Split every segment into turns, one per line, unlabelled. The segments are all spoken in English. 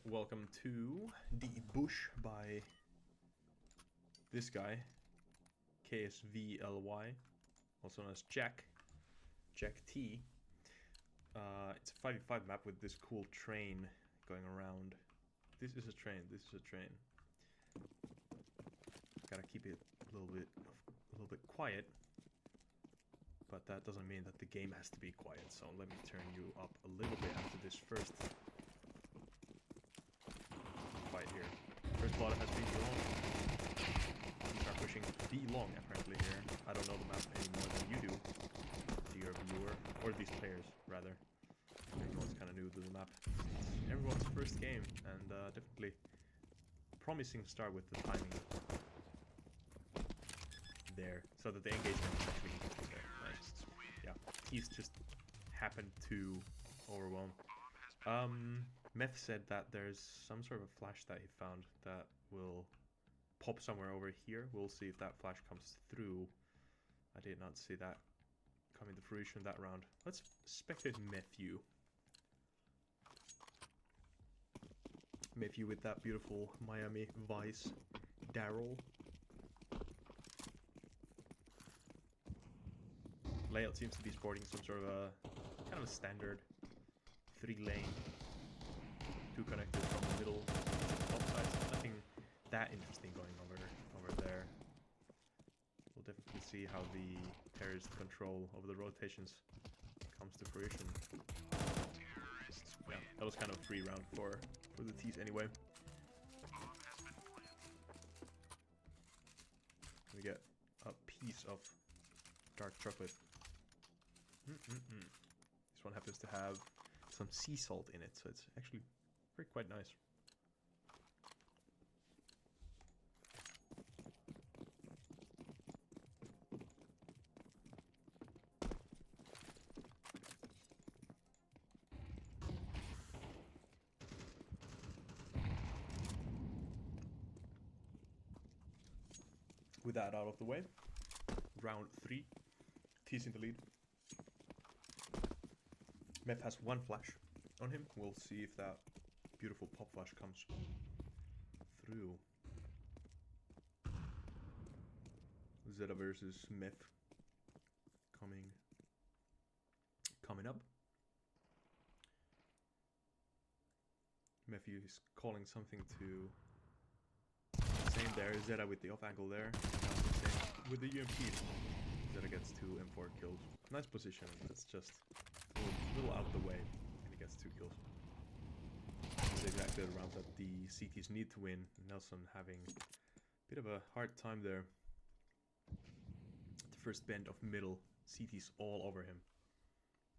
welcome to the bush by this guy, KSVLY, also known as JackT. It's a 5v5 map with this cool train going around. This is a train. Gotta keep it a little bit quiet, but that doesn't mean that the game has to be quiet. So let me turn you up a little bit after this first fight here. First blood has been long. Start pushing B long apparently here. I don't know the map any more than you do, dear viewer, or these players rather. Everyone's kind of new to the map. Everyone's first game, and definitely promising start with the timing there, so that the engagement is actually there. Nice. Yeah, he's just happened to overwhelm. Meth said that there's some sort of a flash that he found that will pop somewhere over here. We'll see if that flash comes through. I did not see that coming to fruition that round. Let's spectate Matthew. Matthew with that beautiful Miami Vice Daryl. Layout seems to be sporting some sort of a kind of a standard 3-lane, 2 connectors from the middle, both sides. Nothing that interesting going over there. We'll definitely see how the pairs control over the rotations comes to fruition. Yeah, that was kind of a free round for the T's anyway. We get a piece of dark chocolate. This one happens to have some sea salt in it, so it's actually quite nice. With that out of the way, round 3, T's in the lead. Meth has 1 flash on him. We'll see if that beautiful pop flash comes through. Zeta versus Meth coming up. Matthew is calling something to same there. Zeta with the off angle there. Same with the UMP. Zeta gets 2 M4 kills. Nice position. That's just a little out of the way, and he gets 2 kills. This is exactly the round that the CTs need to win. Nelson having a bit of a hard time there. The first bend of middle, CTs all over him.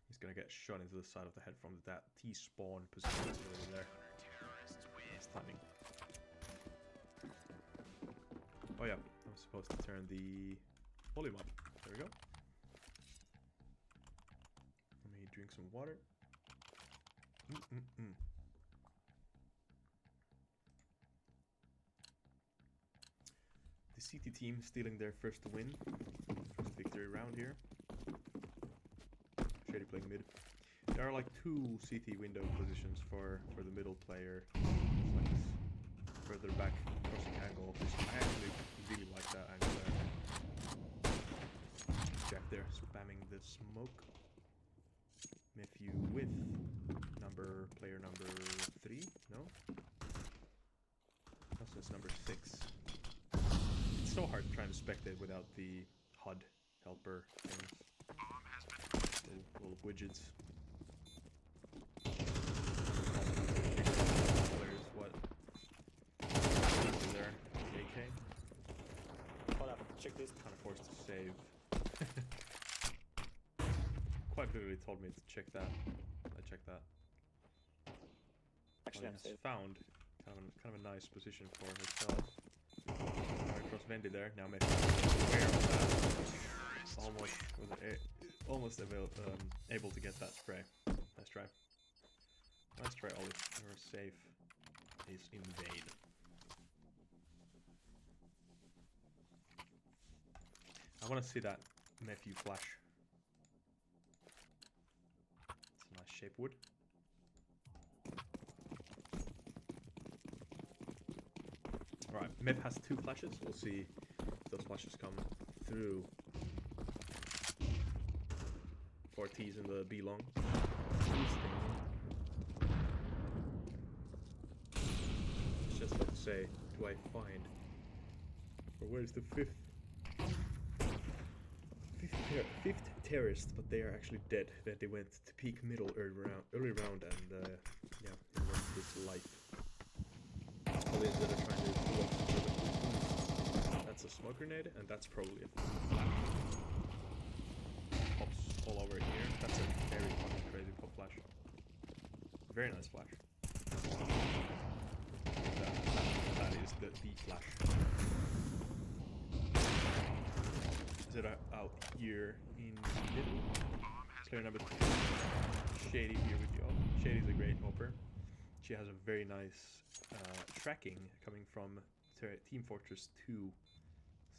He's gonna get shot into the side of the head from that T-spawn position over there. Nice timing. Oh yeah, I was supposed to turn the volume up. There we go. Let me drink some water. The CT team stealing their first win. First victory round here. Shady playing mid. There are like 2 CT window positions for the middle player. It's like this further back crossing angle. I actually really like that angle there. Jack there spamming the smoke. Matthew with player number 3, no? Also it's number 6. It's so hard trying to spectate without the HUD helper things. Little widgets. Players, what? There, JK.
Hold up, check this.
Kind of forced to save. Quite literally told me to check that. I checked that.
Actually, I'm safe.
Found kind of a nice position for herself. Right across Vendy there. Now maybe aware of that. Almost able to get that spray. Nice try. Nice try, Ollie. You're safe. Is invade. I want to see that Matthew flash. It's a nice shape wood. Alright, Myth has 2 flashes. We'll see if those flashes come through. 4 T's in the B long. It's just like to say, do I find? Or where's the fifth terrorist? But they are actually dead. That they went to peak middle early round, and yeah, he lost his life. Probably instead of trying to pull up some sort of boost. That's a smoke grenade, and that's probably a flash. Pops all over here. That's a very fucking crazy pop flash. Very nice flash. That is the flash. Is it out here in middle? Player number 2. Shady here with you. Shady's a great hopper. She has a very nice tracking coming from Team Fortress 2.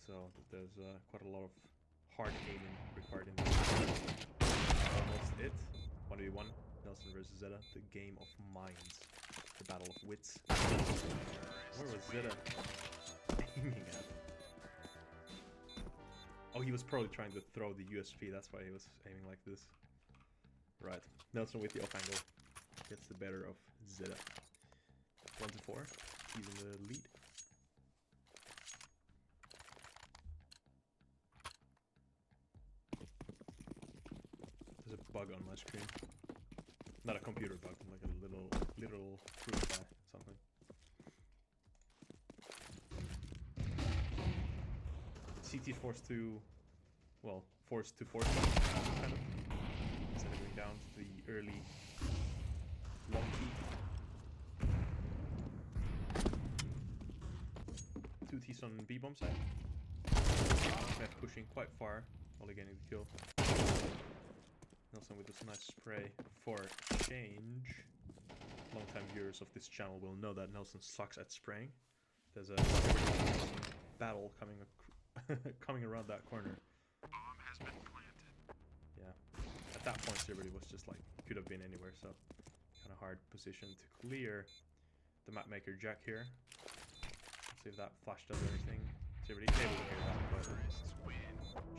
So there's quite a lot of hard aiming required in this. Almost it. 1v1. Nelson versus Zeta. The game of minds. The battle of wits. Where was Zeta aiming at? Oh, he was probably trying to throw the USP. That's why he was aiming like this. Right. Nelson with the off angle gets the better of Zeta. 1-4. He's in the lead. There's a bug on my screen. Not a computer bug, like a literal fruit fly, something. CT forced to force, kind of. Instead of going down to the early long peak. 2 T's on B bomb side. Meth pushing quite far, only getting the kill. Nelson with this nice spray for change. Long-time viewers of this channel will know that Nelson sucks at spraying. There's a battle coming around that corner.
Bomb has been planted.
Yeah. At that point, Liberty was just like, could have been anywhere, so kind of hard position to clear. The map maker Jack here. Let's see if that flash does anything. Liberty's able to hear that, but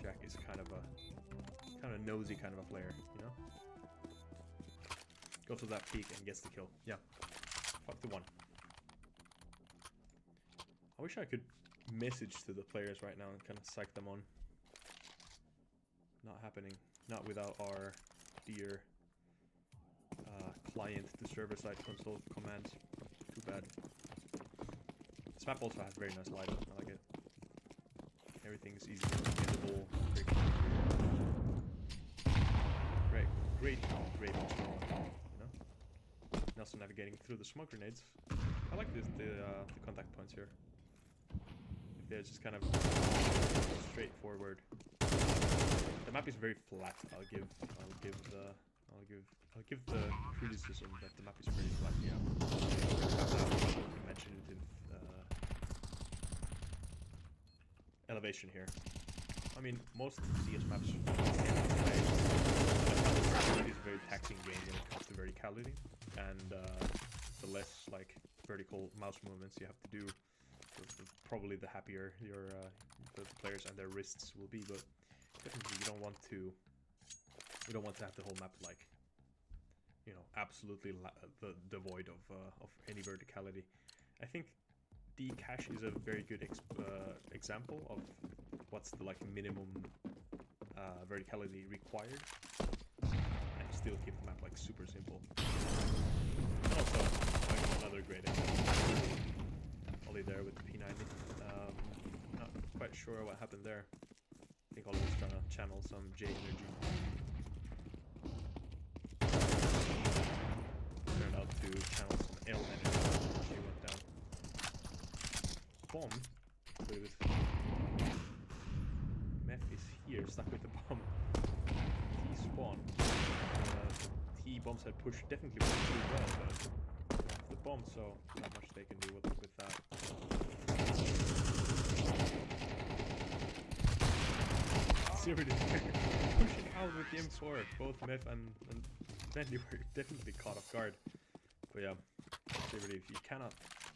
Jack is kind of a nosy kind of a player, you know? Goes to that peak and gets the kill. Yeah. 5-1. I wish I could message to the players right now and kind of psych them on. Not happening. Not without our dear client to server-side console commands. Too bad. This map also has very nice light. I like it. Everything's easy, visible. Great, you know? Nelson navigating through the smoke grenades. I like the contact points here. They're just kind of straightforward. The map is very flat. I'll give the criticism that the map is pretty flat. Yeah. I mentioned it in elevation here. I mean, most CS maps is a very taxing game when it comes to verticality, and the less like vertical mouse movements you have to do, probably the happier the players and their wrists will be. But definitely, you don't want to have the whole map like, you know, absolutely devoid of any verticality. I think the cache is a very good example of what's the like minimum verticality required, and still keep the map like super simple. Also, like, another great example. Ollie there with the P90. Not quite sure what happened there. I think Ollie was trying to channel some J energy. Turned out to channel some L energy. She went down. Bomb. Look at this. Meth is here, stuck with the bomb. T spawn. T bombs had pushed definitely pretty well, but the bomb, so not much they can do with that. Seriously, pushing out with the M4. Both Meth and Bentley were definitely caught off guard. But yeah, seriously, if you cannot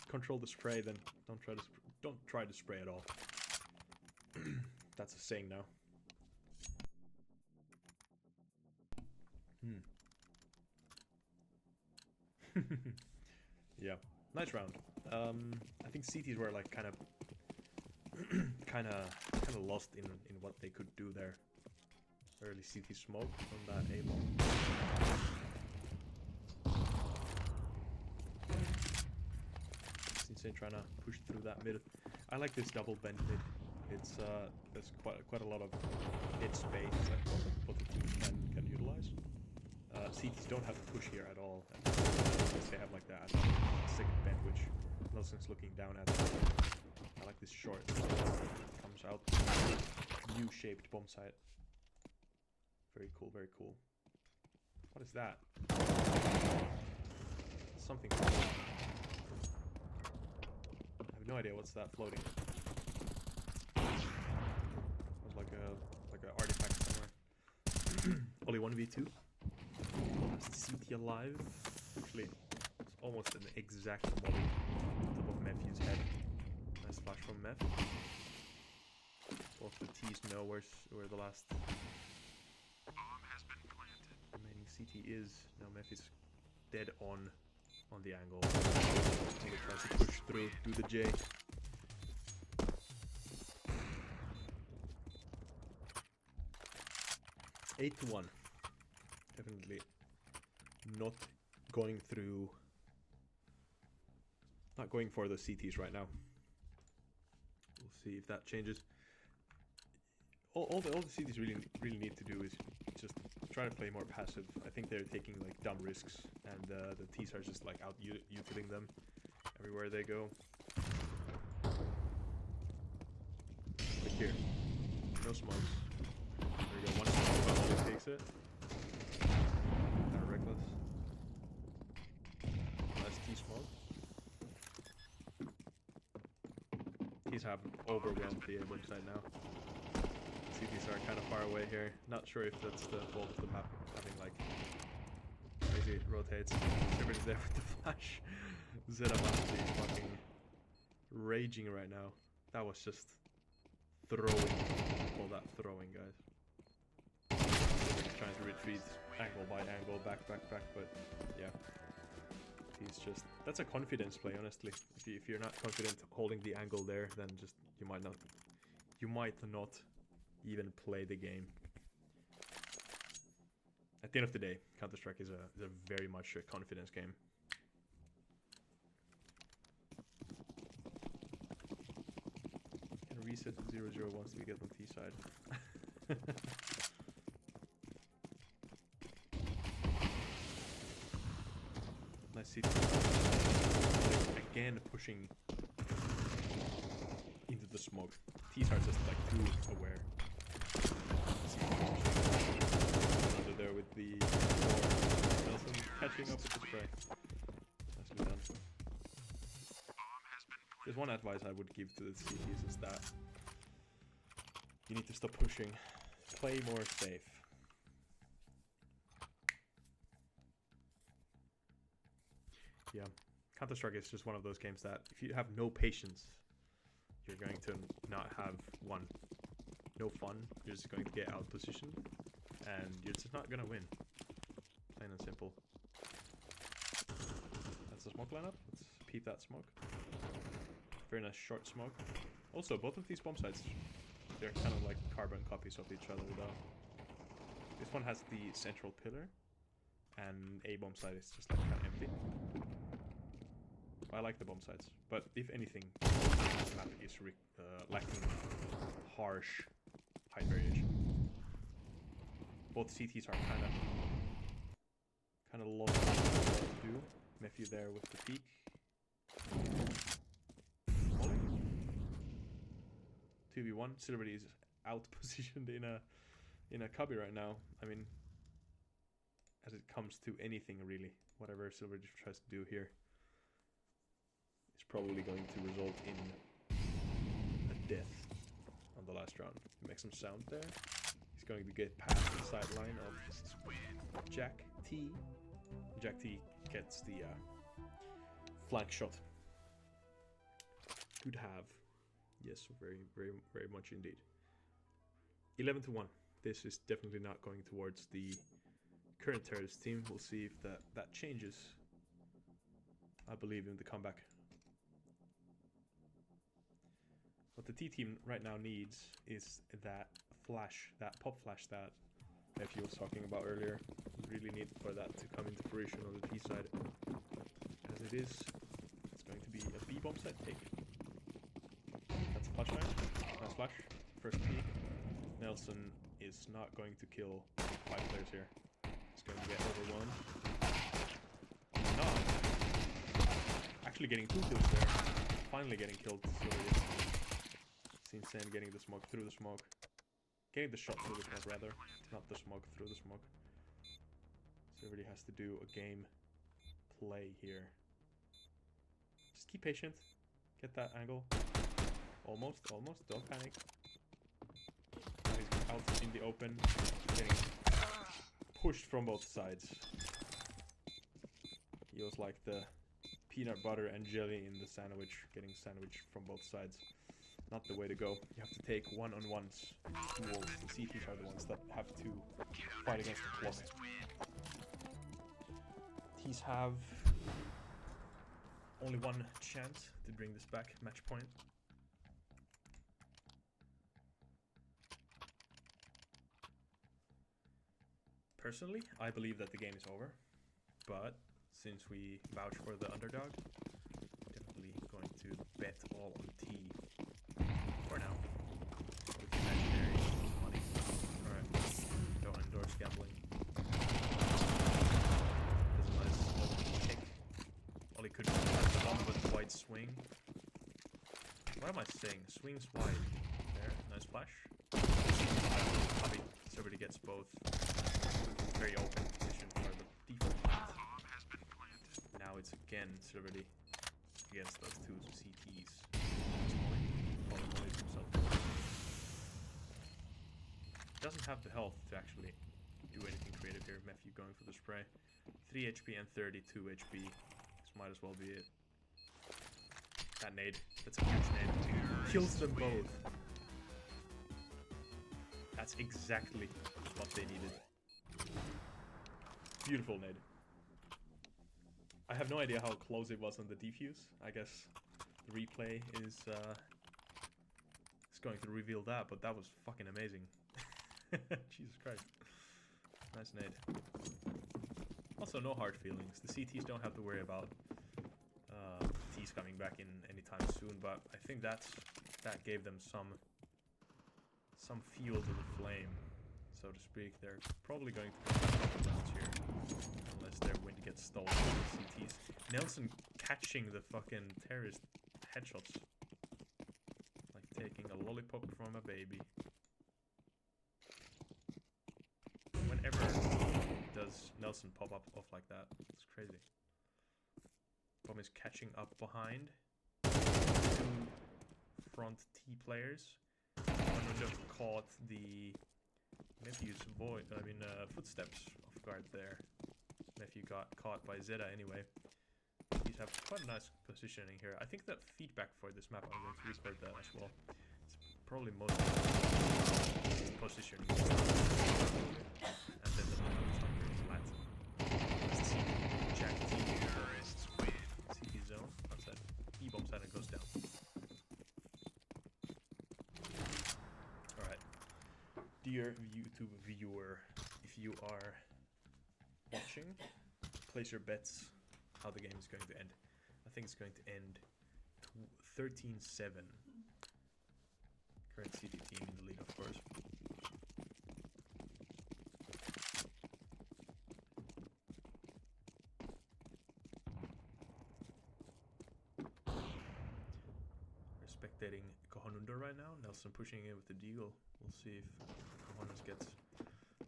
control the spray, then don't try to don't try to spray at all. That's a saying now. Yeah, nice round. I think CTs were like kind of lost in what they could do there. Early CT smoke from that A bomb. It's insane trying to push through that mid. I like this double bend mid. It's there's quite a lot of mid space that both the teams can utilize. CTs don't have to push here at all. They have like that second bend, which Nelson's looking down at. I like this short. Comes out. U-shaped bomb site. Very cool, very cool. What is that? Something. I have no idea what's that floating. It was like a artifact somewhere. Only 1v2. CT alive. Actually, it's almost an exact molly on top of Matthew's head. Nice flash from Meth. Both the T's know where the last
Bomb has been planted.
remaining CT is. Now Meth is dead on the angle. He tries to push through, do the J. Eight to 1. Definitely not going through. Not going for the CTs right now. We'll see if that changes. All the CTs really need to do is just try to play more passive. I think they're taking like dumb risks, and the T's are just like out utiling them everywhere they go. Like here, no smokes. There we go. One smoke always takes it. Kind of reckless. Nice T smoke. T's have overwhelmed the A-bomb side now. CTs are kind of far away here. Not sure if that's the fault of the map having like crazy rotates. Everybody's there with the flash. Zeta must be fucking raging right now. That was just throwing. Call that throwing, guys. Trying to retreat angle by angle, back, but yeah. He's just, that's a confidence play, honestly. If you're not confident holding the angle there, then just you might not even play the game. At the end of the day, Counter-Strike is a very much a confidence game. Can reset to 0-0 once we get on T side. Nice CT. Again pushing into the smoke. T's are just like too aware. Under there with the Nelson catching up with the spray. Nicely done. There's one advice I would give to the CTs is that you need to stop pushing. Play more safe. Yeah, Counter-Strike is just one of those games that if you have no patience, you're going to not have no fun. You're just going to get out positioned, and you're just not gonna win. Plain and simple. That's the smoke lineup. Let's peep that smoke. Very nice short smoke. Also, both of these bomb sites, they're kind of like carbon copies of each other though. This one has the central pillar, and a bomb site is just like kind of empty. I like the bomb sites, but if anything, this map is lacking harsh height variation. Both CTs are kind of lost in what to do. Matthew there with the peak. Molly. 2v1. Silverdy is out positioned in a cubby right now. I mean, as it comes to anything really, whatever Silverdy tries to do here, it's probably going to result in a death on the last round. He makes some sound there. He's going to get past the sideline of JackT. JackT gets the flank shot. Could have Yes, very much indeed. 11-1. This is definitely not going towards the current terrorist team. We'll see if that changes. I believe in the comeback. What the T team right now needs is that flash, that pop flash that Nephew was talking about earlier. Really need for that to come into fruition on the T side. As it is, it's going to be a B bomb side take. That's a flashbang. Nice flash. First peek. Nelson is not going to kill 5 players here. He's going to get overwhelmed. No. Actually getting 2 kills there. Finally getting killed. It's insane getting the smoke through the smoke. Getting the shot through the smoke rather. Not the smoke through the smoke. So everybody has to do a game play here. Just keep patient. Get that angle. Almost. Don't panic. He's out in the open. Getting pushed from both sides. He was like the peanut butter and jelly in the sandwich. Getting sandwiched from both sides. Not the way to go. You have to take one-on-ones. Duels. The CTs are the ones that have to fight against the clock. T's have only one chance to bring this back. Match point. Personally, I believe that the game is over. But since we vouch for the underdog, definitely going to bet all on T. For now. With imaginary money. Alright. Don't endorse gambling. There's a nice little kick. All he could do was the bomb with wide swing. What am I saying? Swings wide. There. Nice flash. I mean, somebody gets both. Very open position for the default plant. Now it's again Silverdy against those 2 CTs. Doesn't have the health to actually do anything creative here. Matthew going for the spray. 3 HP and 32 HP. This might as well be it. That nade. That's a huge nade. Kills them both. That's exactly what they needed. Beautiful nade. I have no idea how close it was on the defuse. I guess the replay is going to reveal that, but that was fucking amazing. Jesus Christ. Nice nade. Also, no hard feelings. The CTs don't have to worry about T's coming back in anytime soon, but I think that gave them some fuel to the flame, so to speak. They're probably going to come down here, unless their wind gets stolen by the CTs. Nelson catching the fucking terrorist headshots. Like taking a lollipop from a baby. Whenever does Nelson pop up off like that? It's crazy. Bomb is catching up behind 2 front T players. One would have caught the Nephew's footsteps off guard there. Nephew got caught by Zeta anyway. These have quite a nice positioning here. I think that feedback for this map, I'm going to record that as well. It's probably most positioning. And then the flat. Let's see. JackT. CT zone. Outside. E-bomb side and goes down. Alright. Dear YouTube viewer, if you are watching, place your bets how the game is going to end. I think it's going to end 13-7. Current CT team in the lead, of course. We're spectating Kohanundo right now. Nelson pushing in with the deagle. We'll see if Kohanus gets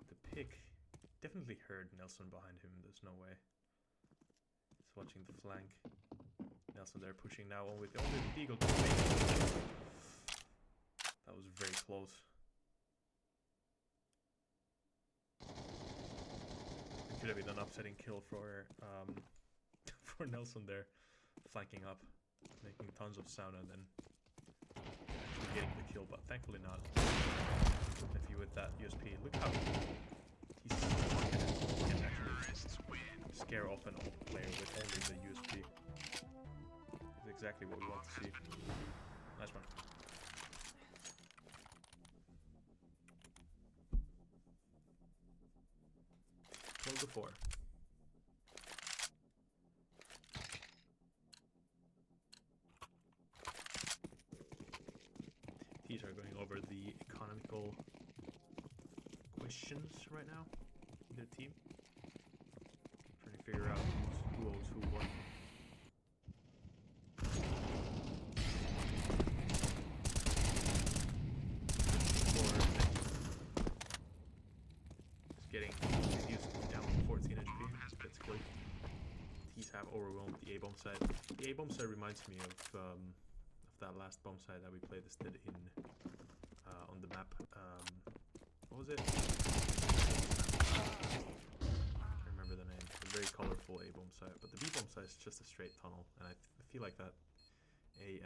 the pick. Definitely heard Nelson behind him. There's no way. He's watching the flank. Nelson there pushing now on with the only deagle. That was very close. It could have been an upsetting kill for for Nelson there, flanking up, making tons of sound and then actually getting the kill, but thankfully not. Nephew with that USP. Look how he's he can actually scare off an old player with only the USP. It's exactly what we want to see. Nice one. Close the 4. These are going over the economical questions right now in the team. Trying to figure out who owes who what. It's getting reduced down to 14 HP. That's good. These have overwhelmed the A-bomb side. The A-bomb side reminds me of that last bomb site that we played this did in on the map. What was it? I can't remember the name. A very colorful A bomb site, but the B bomb site is just a straight tunnel, and I feel like that A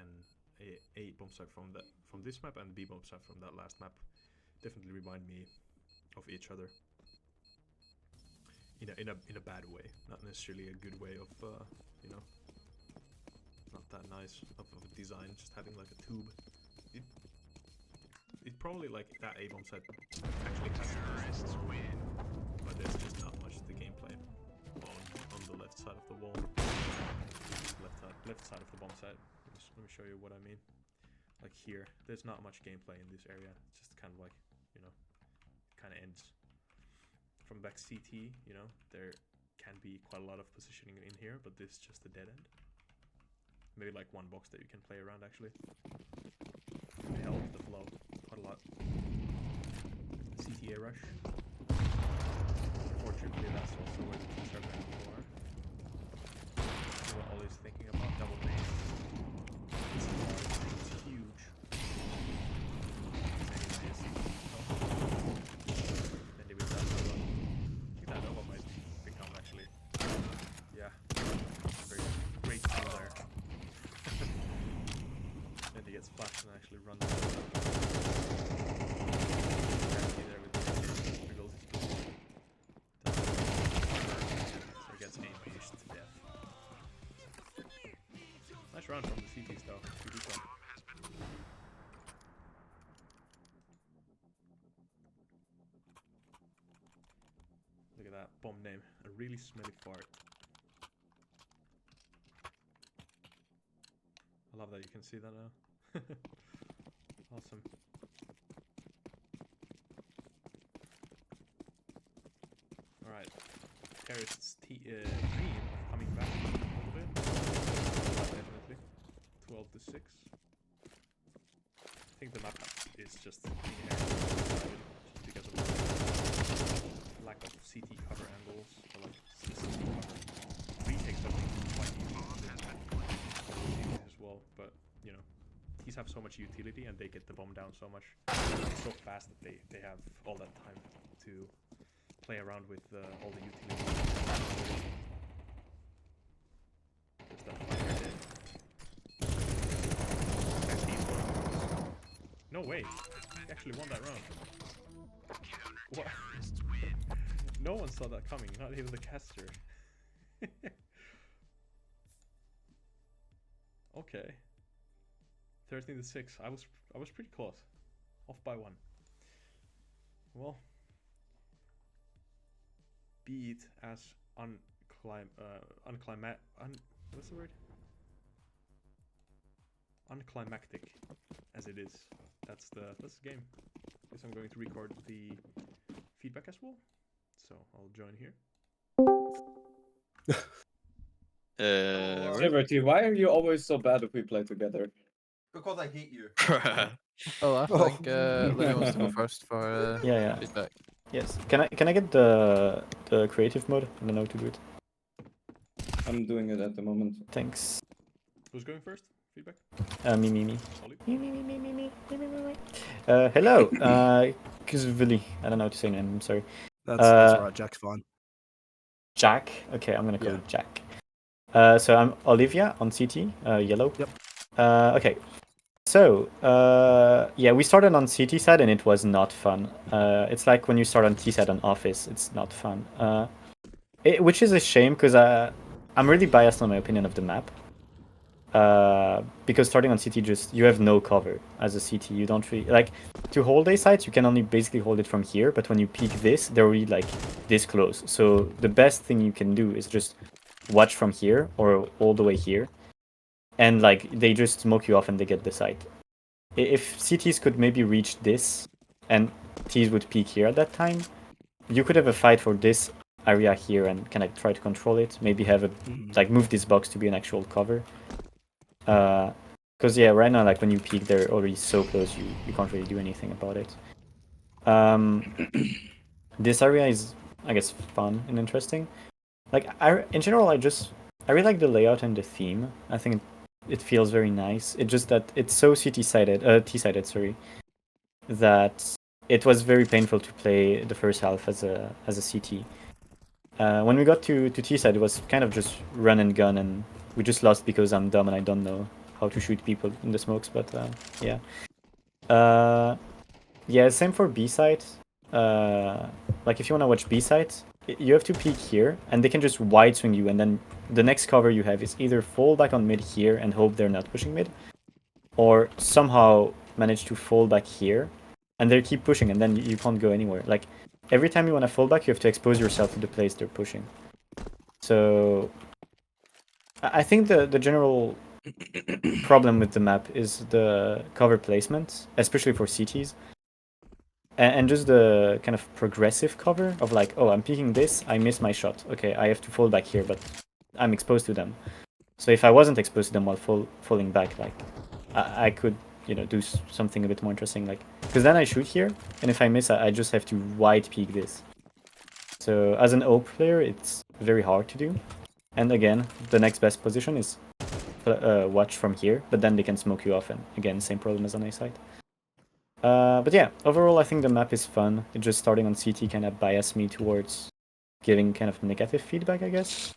bomb site from this map and B bomb site from that last map definitely remind me of each other. In a bad way, not necessarily a good way of you know. Not that nice of a design, just having like a tube. It probably like that A bomb set actually has some, but there's just not much to the gameplay on the left side of the wall. Left side of the bomb site. Let me show you what I mean. Like here, there's not much gameplay in this area. It's just kind of like, you know, kind of ends. From back CT, you know, there can be quite a lot of positioning in here, but this is just a dead end. Maybe like one box that you can play around actually. It helps the flow quite a lot. CTA rush. Unfortunately, that's also where the keys are going for. You were always thinking about double main. This is huge. Then there was that Nova. I think that Nova might become actually. Yeah. Very great tool there. Then he gets flashed and actually runs. There with the reveals his position. So he gets ambushed to death. Nice round from the CTs though. CT squad. Look at that bomb name. A really smelly fart. I love that you can see that now. Awesome. Alright. Terrorist's dream of coming back a little bit. Definitely. 12 to 6. I think the map is just inherently just because of the lack of CT cover angles, or like CT cover. Retakes are quite easy as well, but you know, these have so much utility and they get the bomb down so much so fast that they have all that time to play around with all the utility. There's that fire dead. No way! He actually won that round. What? No one saw that coming, not even the caster. Okay. 13 to 6. I was pretty close. Off by 1. Well, be it as what's the word? Unclimactic as it is. That's the game. Guess I'm going to record the feedback as well. So I'll join here.
Liberty, why are you always so bad if we play together?
Because I hate you.
Oh, I think Lenny wants to go first for
Yeah.
feedback.
Yes. Can I get the creative mode? I don't know how to do it.
I'm doing it at the moment.
Thanks.
Who's going first? Feedback?
Me.
Ollie?
Me. Hello. Kuzvili. I don't know how to say your name. I'm sorry.
That's alright. Jack's fine.
Jack. Okay, I'm gonna call
Yeah.
it Jack. So I'm Olivia on CT. Yellow.
Yep.
Okay. So, yeah, we started on CT side and it was not fun. It's like when you start on T side on Office, it's not fun. Which is a shame because I'm really biased on my opinion of the map. Because starting on CT, just you have no cover as a CT. You don't really like to hold A sites. You can only basically hold it from here. But when you peek this, they're really like this close. So the best thing you can do is just watch from here or all the way here, and like they just smoke you off and they get the site. If CTs could maybe reach this and Ts would peak here at that time, you could have a fight for this area here and kind of try to control it. Maybe have a like move this box to be an actual cover. Because yeah, right now like when you peek, they're already so close, you can't really do anything about it. This area is, I guess, fun and interesting. Like in general, I really like the layout and the theme. I think it feels very nice. It's just that it's so T-sided, sorry, that it was very painful to play the first half as a CT. When we got to T-side, it was kind of just run and gun, and we just lost because I'm dumb and I don't know how to shoot people in the smokes. But yeah, yeah, same for B-side. Like if you want to watch B-side, you have to peek here, and they can just wide swing you, and then the next cover you have is either fall back on mid here and hope they're not pushing mid, or somehow manage to fall back here, and they keep pushing, and then you can't go anywhere. Like every time you want to fall back, you have to expose yourself to the place they're pushing. So I think the general problem with the map is the cover placement, especially for CTs. And just the kind of progressive cover of like, oh, I'm peeking this, I miss my shot. Okay, I have to fall back here, but I'm exposed to them. So if I wasn't exposed to them while falling back, like, I could, do something a bit more interesting. Like, because then I shoot here, and if I miss, I just have to wide peek this. So as an AWP player, it's very hard to do. And again, the next best position is watch from here, but then they can smoke you off, and again, same problem as on A side. But yeah, overall I think the map is fun. It just starting on CT kind of biased me towards giving kind of negative feedback, I guess.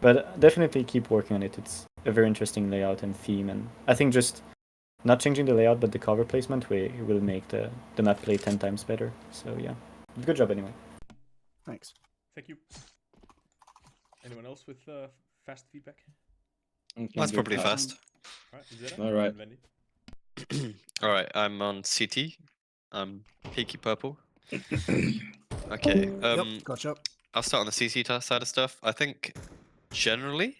But definitely keep working on it. It's a very interesting layout and theme, and I think just not changing the layout but the cover placement will make the map play 10 times better. So yeah, good job anyway.
Thanks.
Thank you. Anyone else with fast feedback?
Okay,
That's
good.
probably fast.
All right, Zeta?
All right.
And Wendy?
Alright, I'm on CT. I'm peaky purple. Okay,
Yep, gotcha.
I'll start on the CT side of stuff. I think generally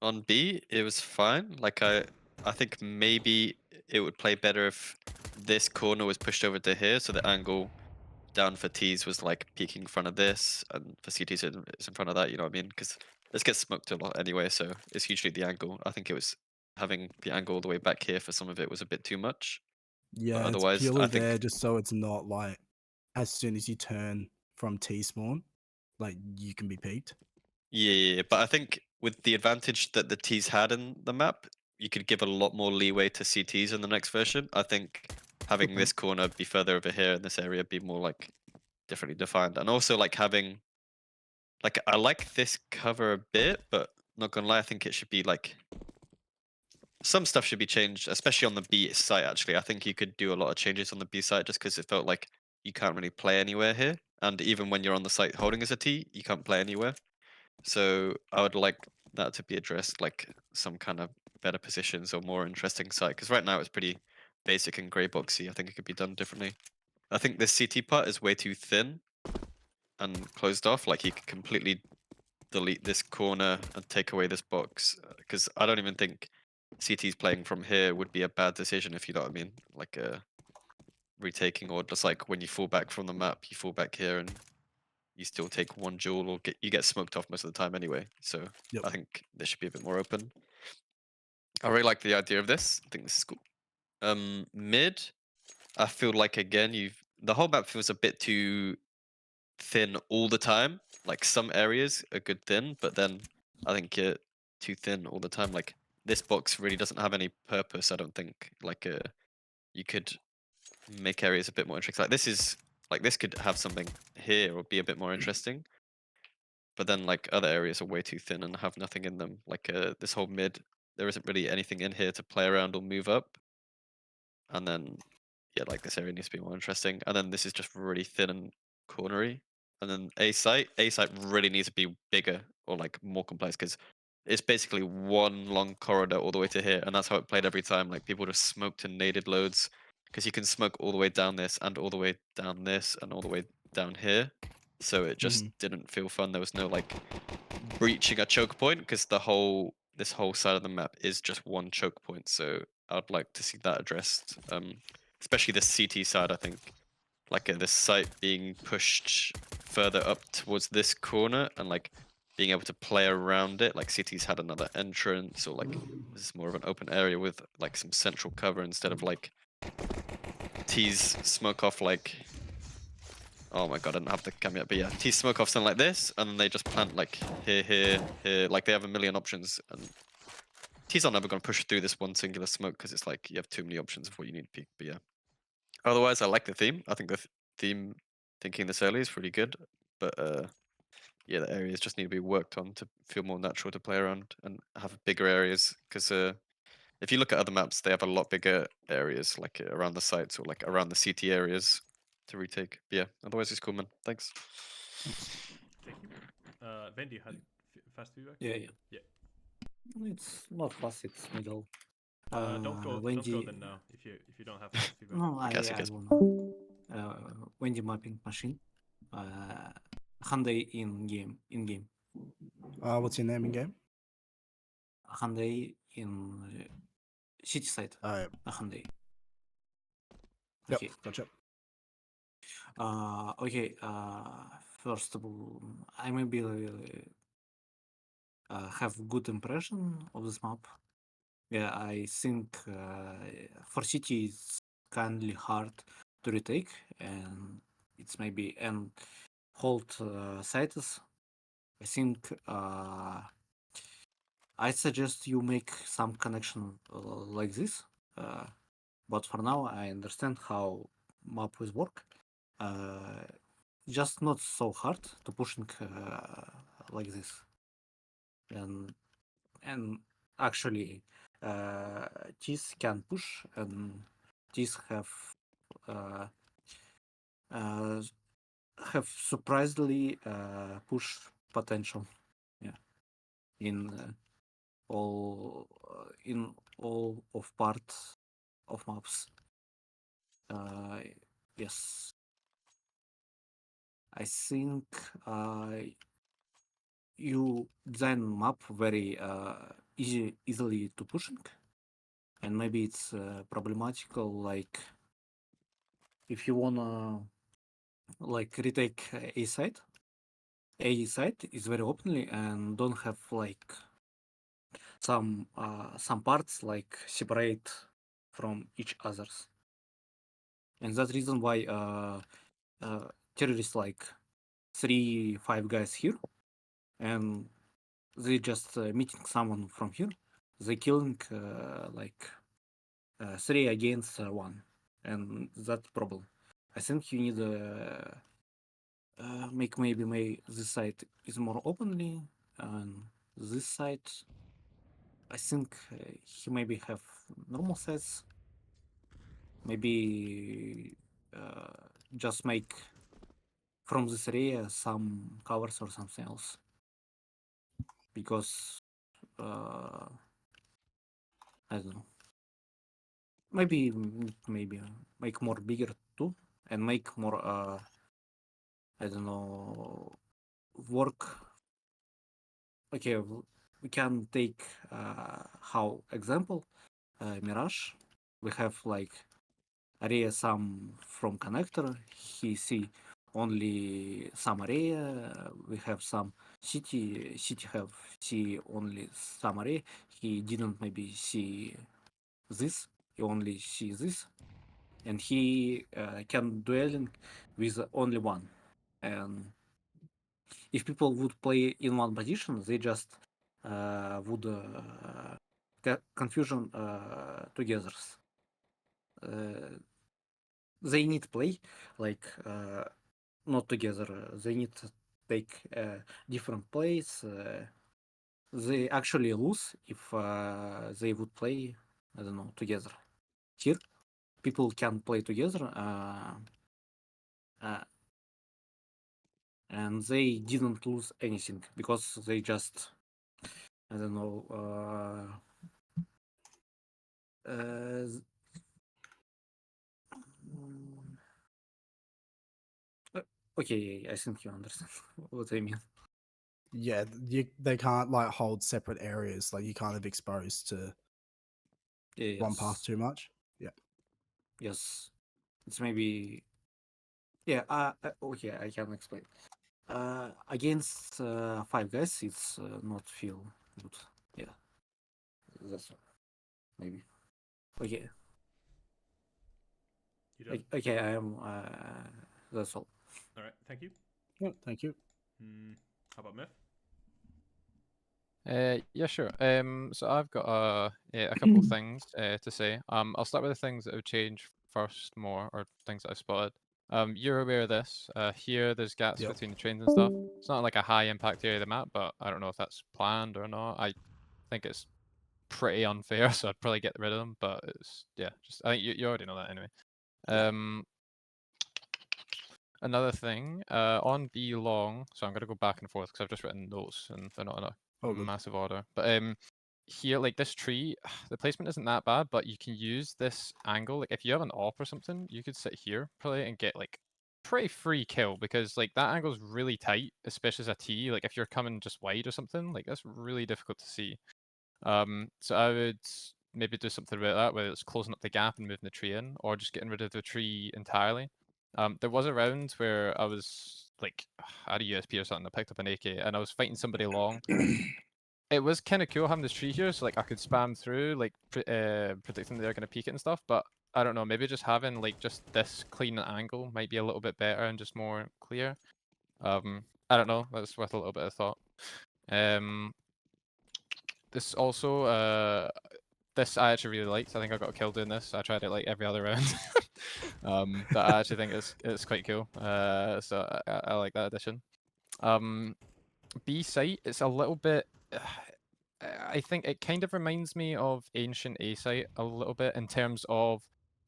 on B it was fine. Like I think maybe it would play better if this corner was pushed over to here, so the angle down for T's was like peeking in front of this, and for CT's it's in front of that. You know what I mean? Because this gets smoked a lot anyway, so it's usually the angle. I think it was having the angle all the way back here for some of it was a bit too much.
Yeah, it's
Otherwise,
purely
I think
there just so it's not like as soon as you turn from T spawn, like you can be peaked.
yeah, but I think with the advantage that the T's had in the map, you could give a lot more leeway to CTs in the next version. I think having this corner be further over here in this area be more like differently defined, and also like having like I like this cover a bit, but not gonna lie, I think it should be like some stuff should be changed, especially on the B site. Actually, I think you could do a lot of changes on the B site just because it felt like you can't really play anywhere here, and even when you're on the site holding as a T, you can't play anywhere. So I would like that to be addressed, like some kind of better positions or more interesting site. Because right now it's pretty basic and grey boxy. I think it could be done differently. I think this CT part is way too thin and closed off. Like you could completely delete this corner and take away this box. Because I don't even think CT's playing from here would be a bad decision, if you know what I mean. Like retaking, or just like when you fall back from the map, you fall back here and you still take one jewel, or you get smoked off most of the time anyway. So
Yep.
I think this should be a bit more open. I really like the idea of this. I think this is cool. Mid, I feel like again the whole map feels a bit too thin all the time. Like some areas are good thin, but then I think it too thin all the time. Like this box really doesn't have any purpose. I don't think. Like you could make areas a bit more interesting. Like this could have something here or be a bit more interesting. But then like other areas are way too thin and have nothing in them. Like this whole mid, there isn't really anything in here to play around or move up. and then yeah, like this area needs to be more interesting. And then this is just really thin and cornery. And then A site really needs to be bigger or like more complex because it's basically one long corridor all the way to here, and that's how it played every time. Like people just smoked and naded loads because you can smoke all the way down this and all the way down this and all the way down here. So it just didn't feel fun. There was no like breaching a choke point because this whole side of the map is just one choke point. So I'd like to see that addressed, especially the CT side. I think like this site being pushed further up towards this corner and like being able to play around it. Like CT's had another entrance, or like this is more of an open area with like some central cover instead of like T's smoke off like. Oh my god, I didn't have the cam yet, but yeah, T smoke off something like this, and then they just plant like here, like they have a million options, and T's are never going to push through this one singular smoke because it's like you have too many options of what you need to peek. But yeah, otherwise I like the theme. I think the theme thinking this early is pretty good, but yeah, the areas just need to be worked on to feel more natural to play around and have bigger areas because if you look at other maps, they have a lot bigger areas like around the sites or like around the CT areas to retake. But yeah, otherwise it's cool, man. Thanks.
Thank you. Vendy, you had fast feedback?
Yeah, yeah.
Yeah.
It's not fast, it's middle.
Don't go
Wendy,
then now if you don't have fast feedback.
no,
Guess,
I
guess.
wanna. Wendy mapping machine. Hyundai in game.
What's your name in game?
Hyundai in city side.
Yep,
Hyundai. Okay.
gotcha.
Okay. First of all, I maybe have good impression of this map. Yeah, I think for city it's kindly hard to retake, and it's maybe and hold sites. I think I suggest you make some connection like this. But for now, I understand how map will work. Uh, just not so hard to pushing like this. And actually, Ts can push, and Ts uh, uh, have surprisingly push potential. Yeah, in all of parts of maps. Yes, I think you design map very easily to pushing, and maybe it's problematical. Like if you wanna like retake A site is very openly and don't have like some parts like separate from each others, and that's reason why terrorists like 3-5 guys here, and they just meeting someone from here, they killing like 3 against 1, and that problem. I think you need make maybe this side is more openly, and this side I think he maybe have normal sets. Maybe just make from this area some covers or something else, because I don't know. Maybe make more bigger too, and make more I don't know, work. Okay, we can take how example Mirage. We have like area some from connector. He see only some area. We have some city have see only some area. He didn't maybe see this. He only see this, and he can dueling with only one. And if people would play in one position, they just would confusion together. They need play like not together. They need to take different plays. They actually lose if they would play, I don't know, together. Here, people can play together, and they didn't lose anything because they just, I don't know, okay, I think you understand what I mean.
Yeah, they can't like hold separate areas. Like you can't have exposed to one path
Yes,
too much. Yeah.
yes, it's maybe, yeah. Okay, I can explain. Against 5 guys, it's not feel good. Yeah, that's all. Maybe. Okay,
You done?
okay, I am. That's all.
All right. Thank you.
Yeah. Thank you.
How about Myth?
Yeah, sure. So I've got a couple of things to say. I'll start with the things that have changed first more, or things that I've spotted. You're aware of this. Here, there's gaps
Yep.
between the trains and stuff. It's not like a high impact area of the map, but I don't know if that's planned or not. I think it's pretty unfair, so I'd probably get rid of them. But it's I think you already know that anyway.
Yeah.
Another thing, on B long, so I'm gonna go back and forth because I've just written notes and they're not in a
Oh, good.
massive order. But here, like this tree, the placement isn't that bad, but you can use this angle. Like if you have an op or something, you could sit here probably and get like pretty free kill because like that angle's really tight, especially as a T. Like if you're coming just wide or something, like that's really difficult to see. So I would maybe do something about that, whether it's closing up the gap and moving the tree in, or just getting rid of the tree entirely. There was a round where I was like, I had a USP or something. I picked up an AK and I was fighting somebody long. It was kind of cool having this tree here, so like I could spam through, like predicting they're gonna peek it and stuff. But I don't know, maybe just having like just this clean angle might be a little bit better and just more clear. I don't know. That's worth a little bit of thought. This also this I actually really liked. I think I got a kill doing this. I tried it like every other round. But I actually think it's quite cool. So I like that addition. B site, it's a little bit. I think it kind of reminds me of ancient A site a little bit in terms of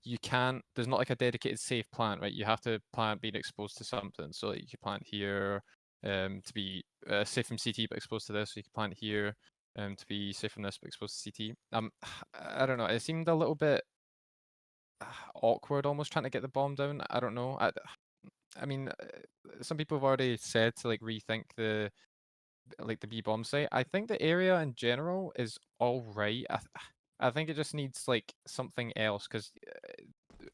you can't. There's not like a dedicated safe plant, right? You have to plant being exposed to something. So like, you can plant here to be safe from CT but exposed to this. So you can plant here to be safe from this but exposed to CT. I don't know. It seemed a little bit awkward almost trying to get the bomb down. I don't know. I mean, some people have already said to like rethink the B bomb site. I think the area in general is all right. I think it just needs like something else because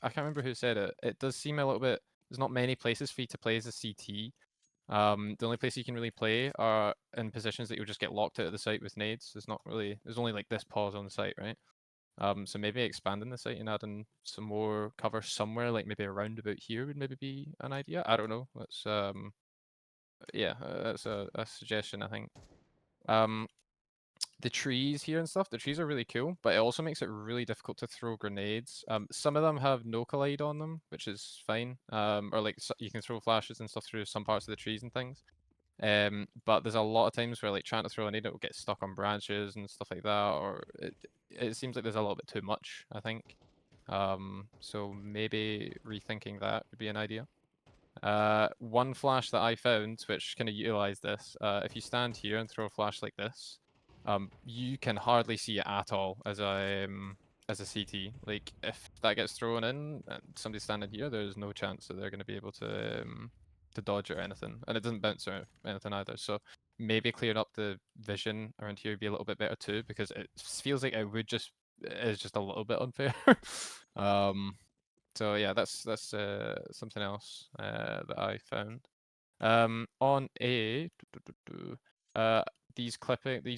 I can't remember who said it. It does seem a little bit. There's not many places for you to play as a CT. The only place you can really play are in positions that you'll just get locked out of the site with nades. There's not really. There's only like this pause on the site, right? So maybe expanding the site and adding some more cover somewhere, like maybe around about here would maybe be an idea. I don't know. That's that's a suggestion, I think. The trees here and stuff, the trees are really cool, but it also makes it really difficult to throw grenades. Some of them have no collide on them, which is fine. Or like you can throw flashes and stuff through some parts of the trees and things. But there's a lot of times where like trying to throw a nade, it will get stuck on branches and stuff like that, or it seems like there's a little bit too much, I think. So maybe rethinking that would be an idea. One flash that I found, which kind of utilized this, if you stand here and throw a flash like this, you can hardly see it at all as a CT. Like if that gets thrown in and somebody's standing here, there's no chance that they're going to be able to dodge or anything, and it doesn't bounce or anything either. So maybe clearing up the vision around here would be a little bit better too, because it feels like it would just is just a little bit unfair. So yeah, that's something else that I found. On A, these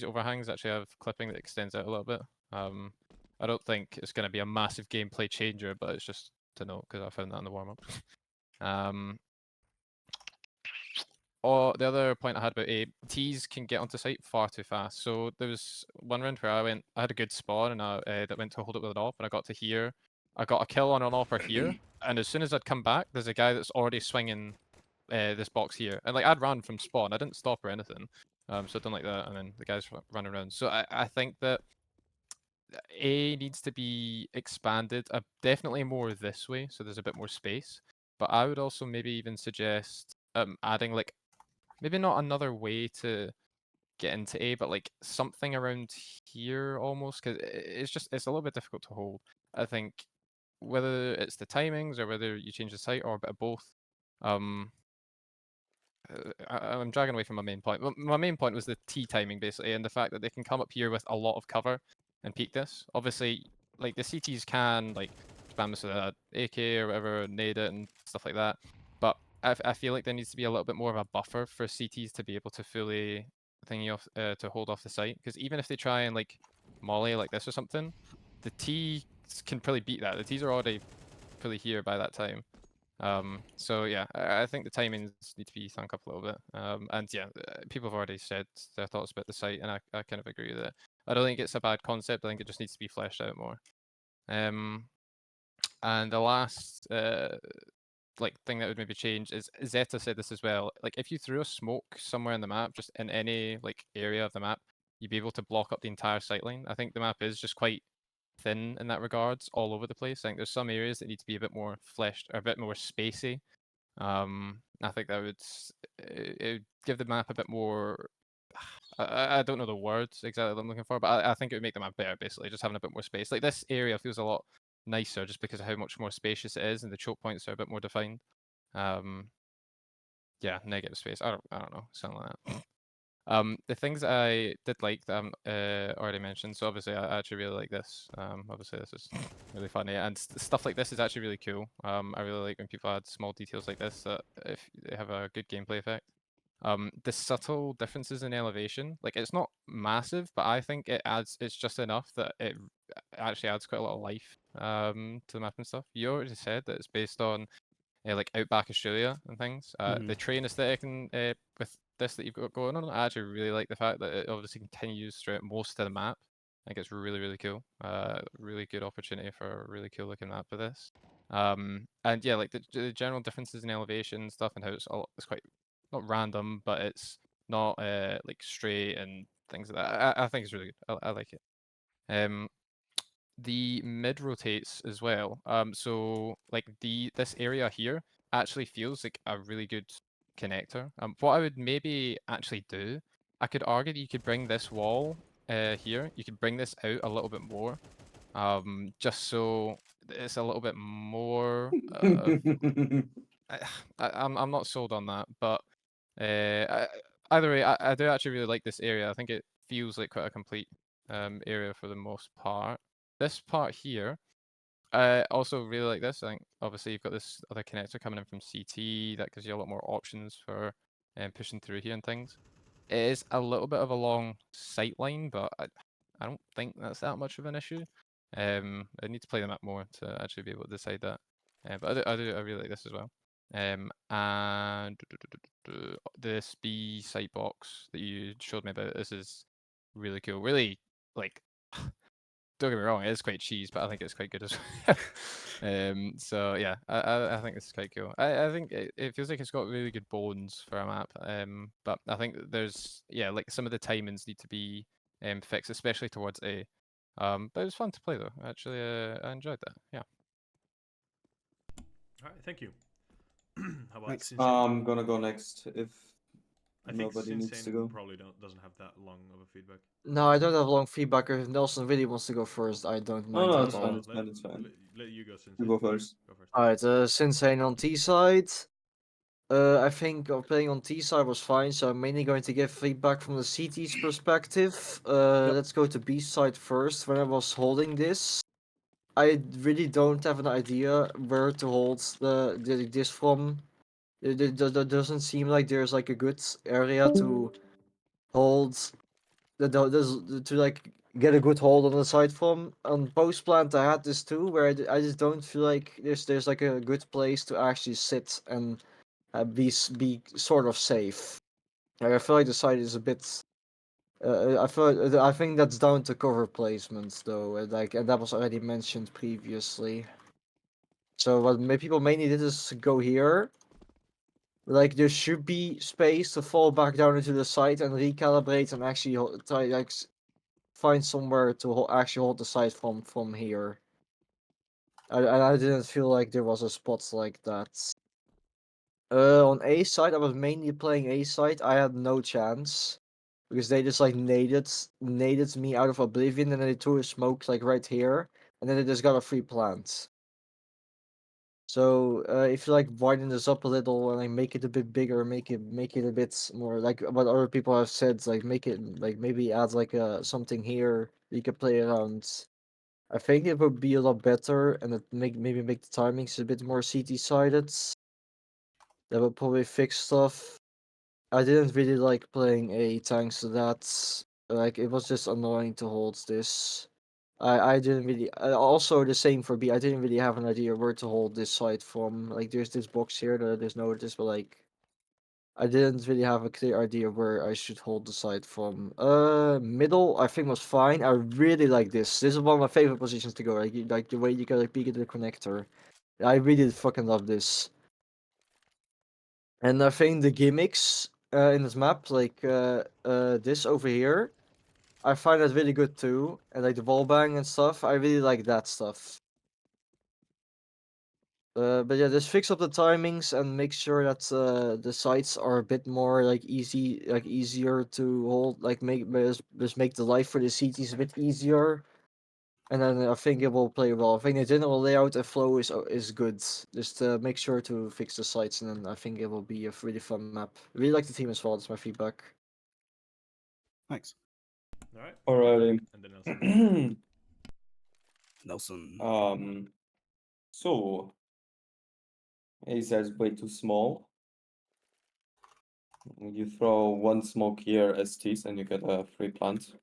overhangs actually have clipping that extends out a little bit. I don't think it's going to be a massive gameplay changer, but it's just to note because I found that in the warm up. Or the other point I had about A, T's can get onto site far too fast. So there was one round where I had a good spawn and I that went to hold it with an op, and I got to here. I got a kill on an opper here, and as soon as I'd come back, there's a guy that's already swinging this box here, and like I'd ran from spawn, I didn't stop or anything, so I done like that, and then the guy's running around. So I think that A needs to be expanded, definitely more this way, so there's a bit more space. But I would also maybe even suggest adding like maybe not another way to get into A, but like something around here almost, because it's a little bit difficult to hold. I think whether it's the timings or whether you change the site or a bit of both. I'm dragging away from my main point. My main point was the T timing basically, and the fact that they can come up here with a lot of cover and peek this. Obviously, like the CTs can like spam this with a AK or whatever, nade it and stuff like that. But I feel like there needs to be a little bit more of a buffer for CTs to be able to fully thingy off to hold off the site. Because even if they try and like molly like this or something, the T can probably beat that. The T's are already fully here by that time. So yeah, I think the timings need to be thunk up a little bit. And yeah, people have already said their thoughts about the site, and I kind of agree with it. I don't think it's a bad concept. I think it just needs to be fleshed out more. And the last like thing that would maybe change is Zeta said this as well. Like if you threw a smoke somewhere in the map, just in any like area of the map, you'd be able to block up the entire sight line. I think the map is just quite thin in that regards, all over the place. I think there's some areas that need to be a bit more fleshed or a bit more spacey. I think that it would give the map a bit more. I don't know the words exactly that I'm looking for, but I think it would make the map better. Basically, just having a bit more space. Like this area feels a lot nicer just because of how much more spacious it is, and the choke points are a bit more defined. Yeah, negative space. I don't know, something like that. The things I did like that already mentioned. So obviously, I actually really like this. Obviously, this is really funny, and stuff like this is actually really cool. I really like when people add small details like this that if they have a good gameplay effect. The subtle differences in elevation, like it's not massive, but I think it's just enough that it actually adds quite a lot of life to the map and stuff. You already said that it's based on like Outback Australia and things. The train aesthetic and with this that you've got going on, I actually really like the fact that it obviously continues throughout most of the map. I think it's really, really cool. Really good opportunity for a really cool looking map for this. And yeah, like the general differences in elevation and stuff and how it's quite not random, but it's not like straight and things like that. I think it's really good. I like it. The mid rotates as well. So like this area here actually feels like a really good connector. What I would maybe actually do, I could argue that you could bring this wall here. You could bring this out a little bit more, just so it's a little bit more. I'm not sold on that, but either way, I do actually really like this area. I think it feels like quite a complete area for the most part. This part here, I also really like this. I think obviously you've got this other connector coming in from CT that gives you a lot more options for pushing through here and things. It is a little bit of a long sight line, but I don't think that's that much of an issue. I need to play the map more to actually be able to decide that. But I really like this as well. And this B sight box that you showed me about, this is really cool. Really like don't get me wrong, it is quite cheese, but I think it's quite good as well. So yeah, I think this is quite cool. I think it feels like it's got really good bones for a map. But I think there's like some of the timings need to be fixed, especially towards A. But it was fun to play though. Actually, I enjoyed that. Yeah.
All right, thank you. How about
Thanks.
Sinsane?
I'm gonna go next if
I think
nobody needs to
Sinsane
go.
probably doesn't have that long of a feedback.
No, I don't have long feedback. If Nelson really wants to go first, I don't mind
No,
at
it's
all.
fine. It's fine. It's fine.
Let you go, Sinsane.
You go first.
Go first.
Alright, Sensei on T side. I think playing on T side was fine, so I'm mainly going to give feedback from the CT's perspective. Let's go to B side first. When I was holding this, I really don't have an idea where to hold this from. It doesn't seem like there's like a good area to hold to like get a good hold on the side from. On post plant, I had this too, where I just don't feel like there's like a good place to actually sit and be sort of safe. Like, I feel like the side is a bit. I think that's down to cover placements though, and that was already mentioned previously. So what people mainly did is go here. Like there should be space to fall back down into the side and recalibrate and actually try like find somewhere to actually hold the site from here. I didn't feel like there was a spot like that. On A side, I was mainly playing A side. I had no chance because they just like naded me out of oblivion, and then they threw a smoke like right here, and then they just got a free plant. So if you like widen this up a little and like make it a bit bigger, make it a bit more like what other people have said, like make it like maybe add like something here you can play around. I think it would be a lot better, and it maybe make the timings a bit more CT sided. That would probably fix stuff. I didn't really like playing A thanks to that. Like it was just annoying to hold this. I didn't really. Also, the same for B. I didn't really have an idea where to hold this side from. Like, there's this box here that there's no this, but like, I didn't really have a clear idea where I should hold the side from. Middle I think was fine. I really like this. This is one of my favorite positions to go. Like, like the way you can like peek at the connector. I really fucking love this. And I think the gimmicks in this map, like this over here, I find that really good too. And like the wall bang and stuff, I really like that stuff. But yeah, just fix up the timings and make sure that the sites are a bit more like easier to hold. Like just make the life for the CTs a bit easier, and then I think it will play well. I think the general layout and flow is good. Just make sure to fix the sites, and then I think it will be a really fun map. I really like the team as well. That's my feedback.
Thanks,
All right.
Alrighty.
And then Nelson.
Nelson.
So AZ is way too small. You throw one smoke here STs and you get a free plant.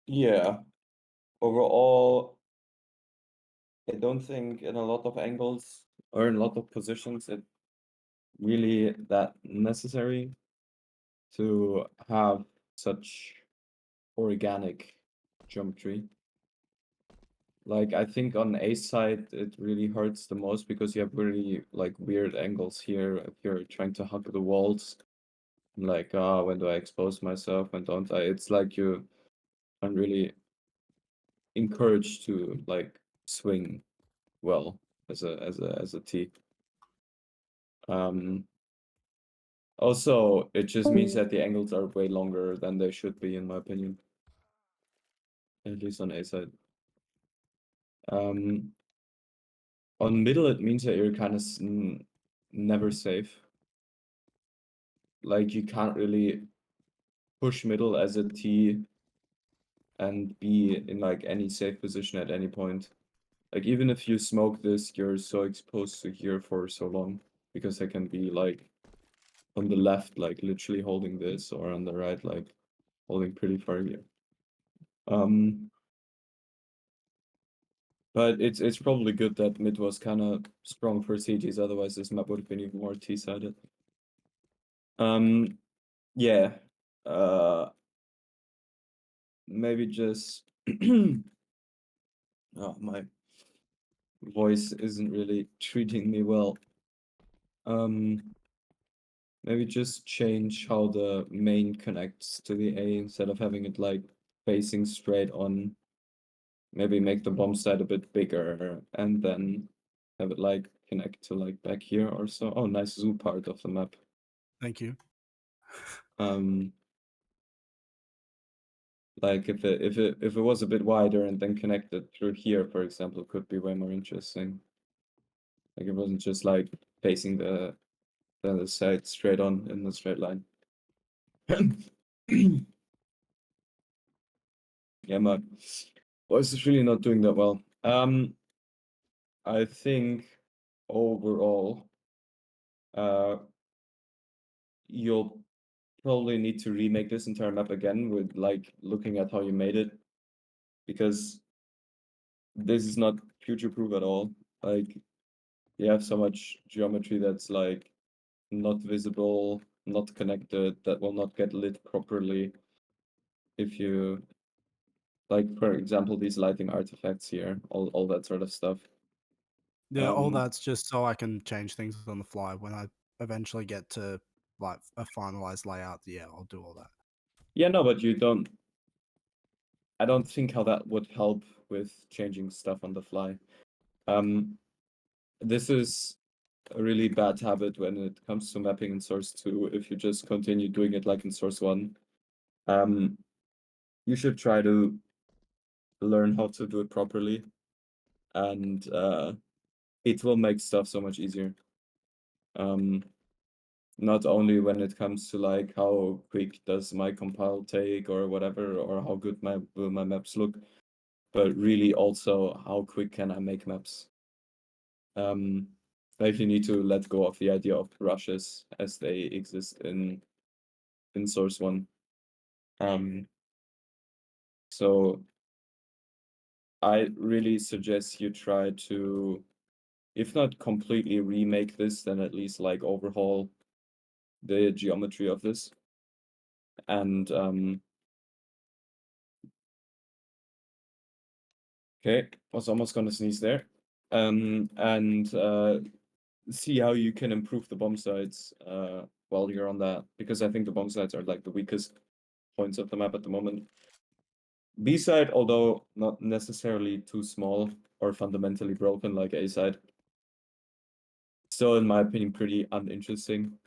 Yeah. Overall, I don't think in a lot of angles or in a lot of positions it really that necessary to have such organic geometry. Like I think on A side it really hurts the most because you have really like weird angles here if you're trying to hug the walls. Like when do I expose myself, when don't I? It's like you aren't really encouraged to like swing well as a T. Also, it just means that the angles are way longer than they should be, in my opinion. At least on A side. On middle, it means that you're kind of never safe. Like you can't really push middle as a T and be in like any safe position at any point. Like even if you smoke this, you're so exposed to here for so long because they can be like on the left, like literally holding this, or on the right, like holding pretty far here. But it's probably good that mid was kind of strong for CGs, otherwise this map would have been even more T-sided. Yeah. Maybe just oh, my voice isn't really treating me well. Maybe just change how the main connects to the A instead of having it like facing straight on. Maybe make the bomb site a bit bigger and then have it like connect to like back here or so. Oh, nice zoo part of the map.
Thank you.
Like if it was a bit wider and then connected through here, for example, could be way more interesting. Like it wasn't just like facing the side straight on in the straight line. Yeah, my voice is really not doing that well. I think overall, you'll probably need to remake this entire map again with like looking at how you made it, because this is not future proof at all. Like you have so much geometry that's like not visible, not connected, that will not get lit properly if you like, for example, these lighting artifacts here, all that sort of stuff.
Yeah, all that's just so I can change things on the fly when I eventually get to like a finalized layout, yeah, I'll do all that.
Yeah, no, but you don't. I don't think how that would help with changing stuff on the fly. This is a really bad habit when it comes to mapping in Source 2. If you just continue doing it like in Source 1, you should try to learn how to do it properly, and it will make stuff so much easier. Not only when it comes to like how quick does my compile take or whatever, or how good will my maps look, but really also how quick can I make maps. Like you need to let go of the idea of rushes as they exist in Source 1. So I really suggest you try to, if not completely remake this, then at least like overhaul the geometry of this. And okay, was almost gonna sneeze there. And see how you can improve the bomb sites while you're on that, because I think the bomb sites are like the weakest points of the map at the moment. B side, although not necessarily too small or fundamentally broken like A side, still in my opinion pretty uninteresting.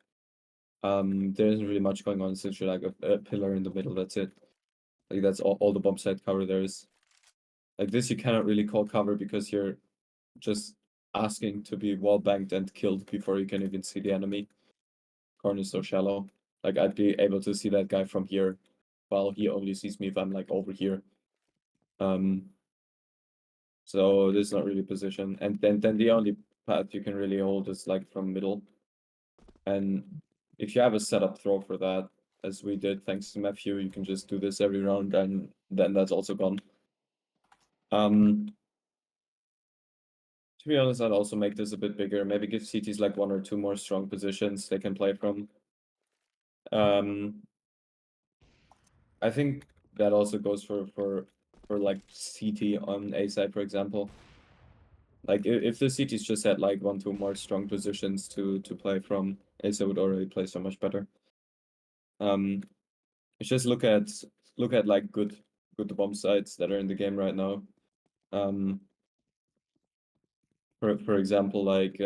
There isn't really much going on since you're like a pillar in the middle, that's it. Like that's all the bomb site cover there is. Like this you cannot really call cover because you're just asking to be wall banked and killed before you can even see the enemy. Corner is so shallow. Like I'd be able to see that guy from here, while he only sees me if I'm like over here. So this is not really position. And then the only path you can really hold is like from middle. And if you have a setup throw for that, as we did thanks to Matthew, you can just do this every round and then that's also gone. To be honest, I'd also make this a bit bigger. Maybe give CTs like 1 or 2 more strong positions they can play from. I think that also goes for like CT on A side, for example. Like if the CTs just had like 1, 2 more strong positions to play from, A side would already play so much better. Just look at like good bomb sites that are in the game right now. For example, like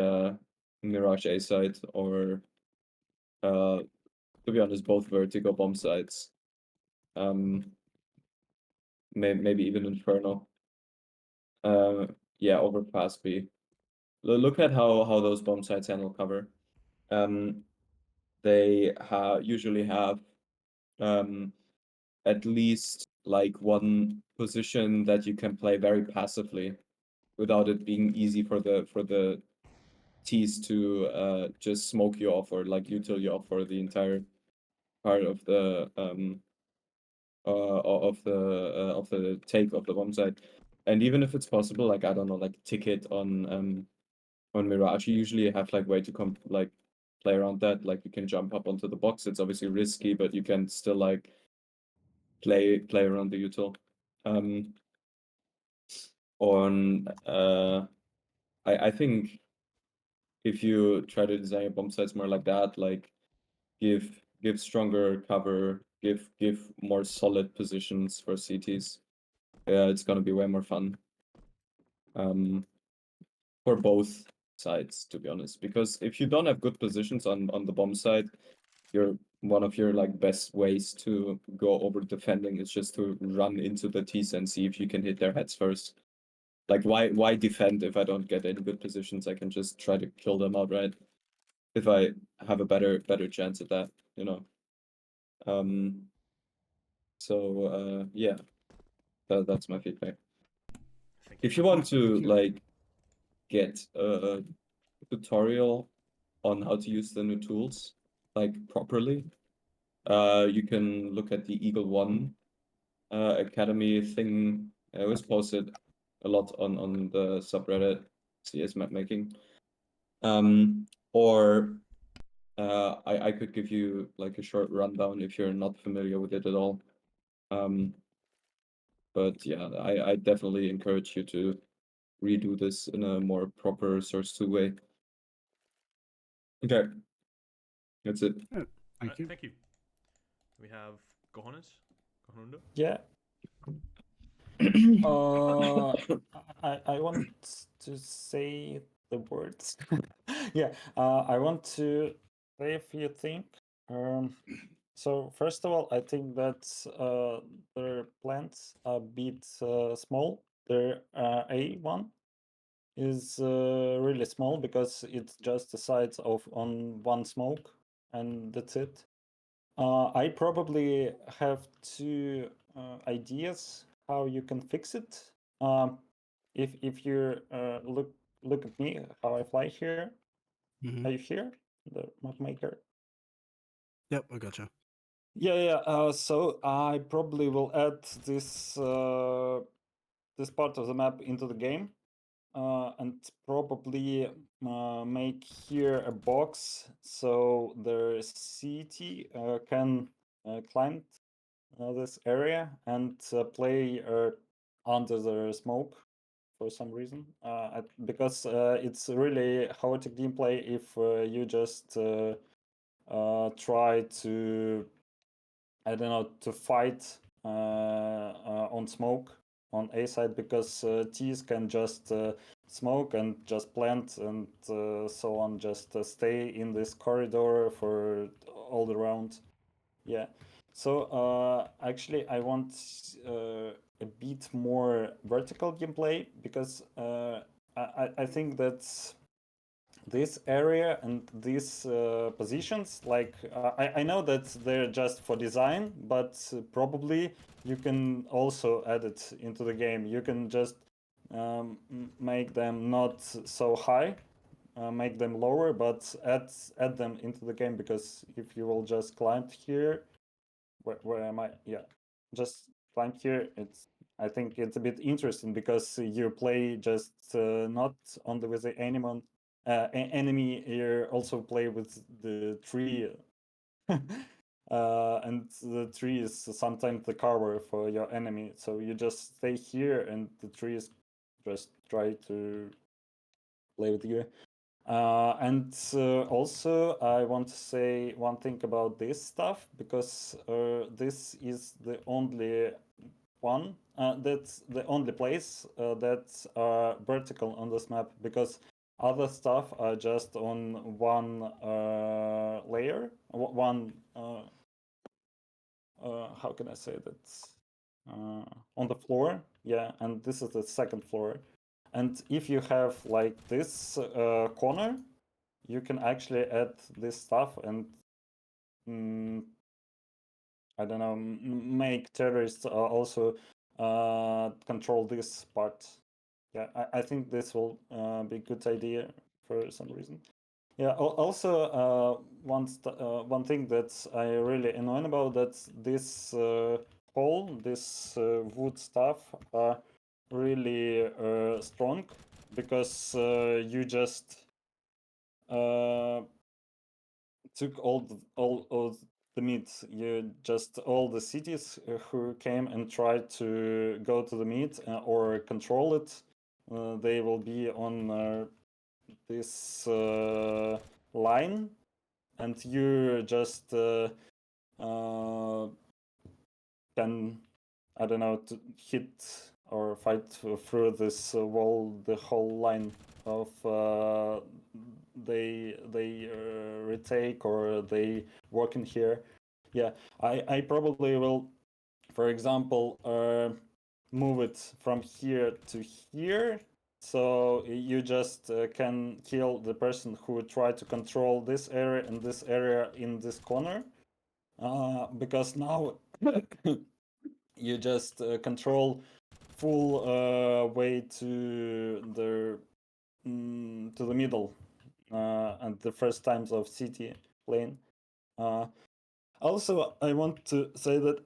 Mirage A site or to be honest, both vertigo bomb sites. Maybe even Inferno. Yeah, overpass B. Look at how those bomb sites handle cover. They usually have at least like one position that you can play very passively without it being easy for the T's to just smoke you off or like util you off for the entire part of the of the take of the bomb site. And even if it's possible, like I don't know, like ticket on Mirage, you usually have like way to play around that. Like you can jump up onto the box. It's obviously risky, but you can still like play around the util. I think if you try to design your bomb sites more like that, like give stronger cover, give more solid positions for CTs. Yeah, it's gonna be way more fun. For both sides, to be honest. Because if you don't have good positions on the bomb side, one of your like best ways to go over defending is just to run into the T's and see if you can hit their heads first. Like why defend if I don't get any good positions? I can just try to kill them outright if I have a better chance at that, you know. So yeah, that's my feedback. If you want to like get a tutorial on how to use the new tools like properly, you can look at the Eagle One Academy thing. I always posted a lot on the subreddit CS mapmaking. Or I could give you like a short rundown if you're not familiar with it at all. But yeah, I definitely encourage you to redo this in a more proper Source 2 way. Okay. That's it.
Thank
Alright,
you.
thank you. We have Cojones. Cojonundo.
Yeah. I want to say the words. Yeah. I want to say a few things. So first of all, I think that their plants are a bit small. Their A1 is really small because it's just the size of on one smoke, and that's it. I probably have two ideas how you can fix it. If you look at me how I fly here,
Mhm.
are you here, the map maker?
Yep, I gotcha.
Yeah. So I probably will add this this part of the map into the game, and probably make here a box so the city can climb this area and play under the smoke for some reason. Because it's really chaotic gameplay if you just try to, I don't know, to fight on smoke on A side, because T's can just smoke and just plant and so on, just stay in this corridor for all the round. Yeah. So actually, I want a bit more vertical gameplay, because I think that this area and these positions, like I know that they're just for design, but probably you can also add it into the game. You can just make them not so high, make them lower, but add them into the game, because if you will just climb here, where am I? Yeah, just climb here. I think it's a bit interesting, because you play just not only with the enemy, you also play with the tree. And the tree is sometimes the cover for your enemy. So you just stay here, and the trees just try to play with you. And also, I want to say one thing about this stuff, because this is the only one, that's the only place that's vertical on this map, because other stuff are just on one layer, one, how can I say that? On the floor, yeah, and this is the second floor. And if you have like this corner, you can actually add this stuff and I don't know, make terrorists also control this part. Yeah, I think this will be a good idea for some reason. Yeah. Also, one thing that I really annoying about that this hole, this wood stuff are really strong, because you just took all of the meat. You just all the cities who came and tried to go to the meat or control it, they will be on this line, and you just can, I don't know, to hit or fight through this wall, the whole line of they retake or they walk in here. Yeah, I probably will, for example, move it from here to here, so you just can kill the person who tried to control this area and this area in this corner, because now you just control full way to the middle and the first times of city plane. Also, I want to say that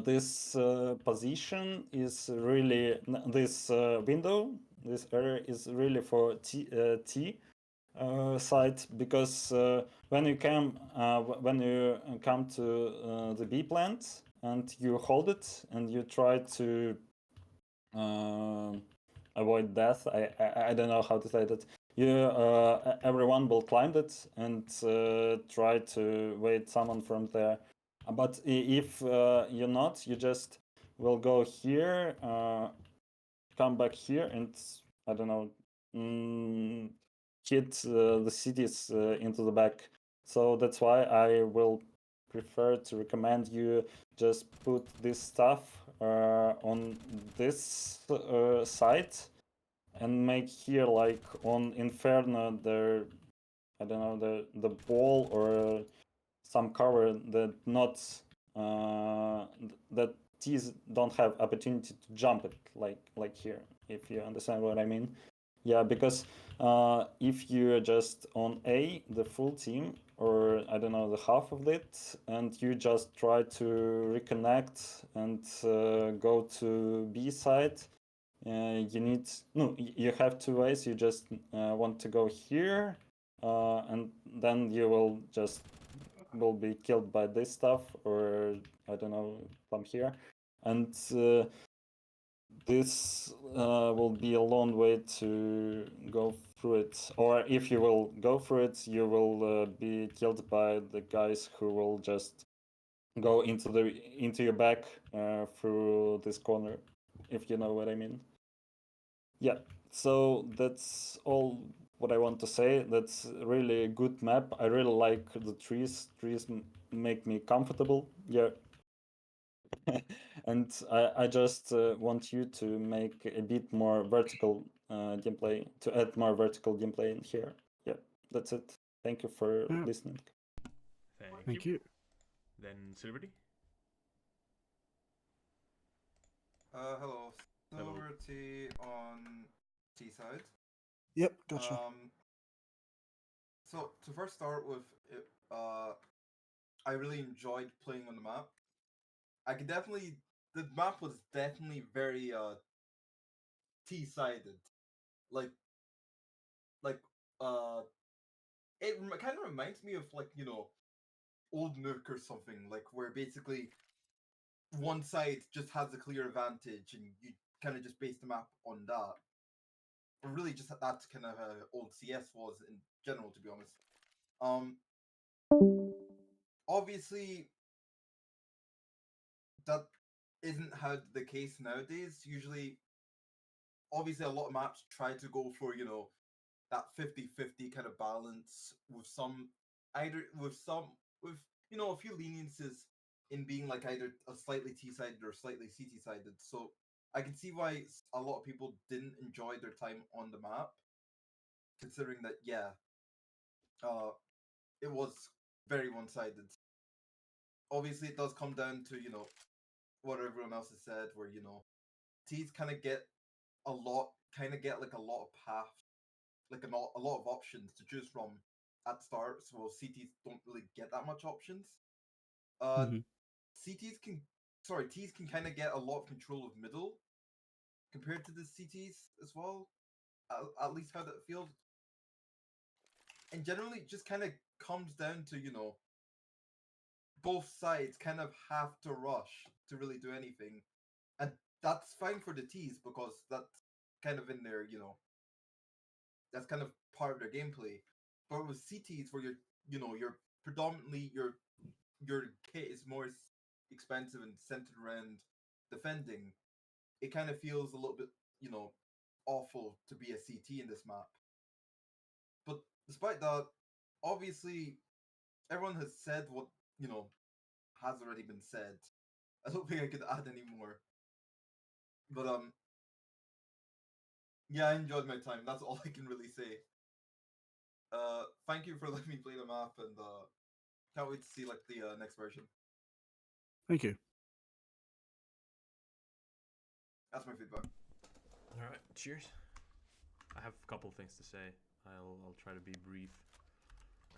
this position is really this window. This area is really for T side, because when you come to the B plant and you hold it and you try to avoid death. I don't know how to say that. everyone will climb it and try to wait someone from there. But if you're not, you just will go here, come back here, and I don't know, hit the cities into the back. So that's why I will prefer to recommend you just put this stuff on this side and make here like on Inferno there, I don't know, the ball or some cover that not that T's don't have opportunity to jump it like here, if you understand what I mean. Yeah, because if you're just on A, the full team, or I don't know, the half of it, and you just try to reconnect and go to B side, you need, no, you have two ways. You just want to go here, and then you will be killed by this stuff, or I don't know, from here, and this will be a long way to go through it. Or if you will go through it, you will be killed by the guys who will just go into your back through this corner, if you know what I mean. Yeah, so that's all what I want to say. That's really a good map. I really like the trees. Trees make me comfortable. Yeah. And I just want you to make a bit more vertical gameplay, to add more vertical gameplay in here. Yeah, that's it. Thank you for
Yeah.
listening.
Thank you.
Then Silverty.
Hello.
Hello.
Silverty on T side.
Yep, gotcha.
So to first start with, I really enjoyed playing on the map. The map was definitely very T-sided, like like it kind of reminds me of like old Nook or something, like where basically one side just has a clear advantage and you kind of just base the map on that. Or really just that's kind of how old CS was in general, to be honest. Obviously that isn't how the case nowadays. Usually, obviously a lot of maps try to go for, that 50-50 kind of balance with a few leniences in being like either a slightly T-sided or slightly CT-sided. So I can see why a lot of people didn't enjoy their time on the map, considering that it was very one-sided. Obviously, it does come down to what everyone else has said, where T's kind of get like a lot of paths, like a lot of options to choose from at start. So CTs don't really get that much options.
Mhm.
T's can kind of get a lot of control of middle compared to the CTs as well. At least how that feels. And generally, it just kind of comes down to both sides kind of have to rush to really do anything, and that's fine for the T's because that's kind of in their that's kind of part of their gameplay. But with CTs, where you're predominantly your kit is more expensive and centered around defending, it kind of feels a little bit awful to be a CT in this map. But despite that, obviously everyone has said what has already been said. I don't think I could add any more. But yeah, I enjoyed my time. That's all I can really say. Thank you for letting me play the map, and can't wait to see like the next version.
Thank you.
That's my feedback.
All right. Cheers. I have a couple things to say. I'll try to be brief,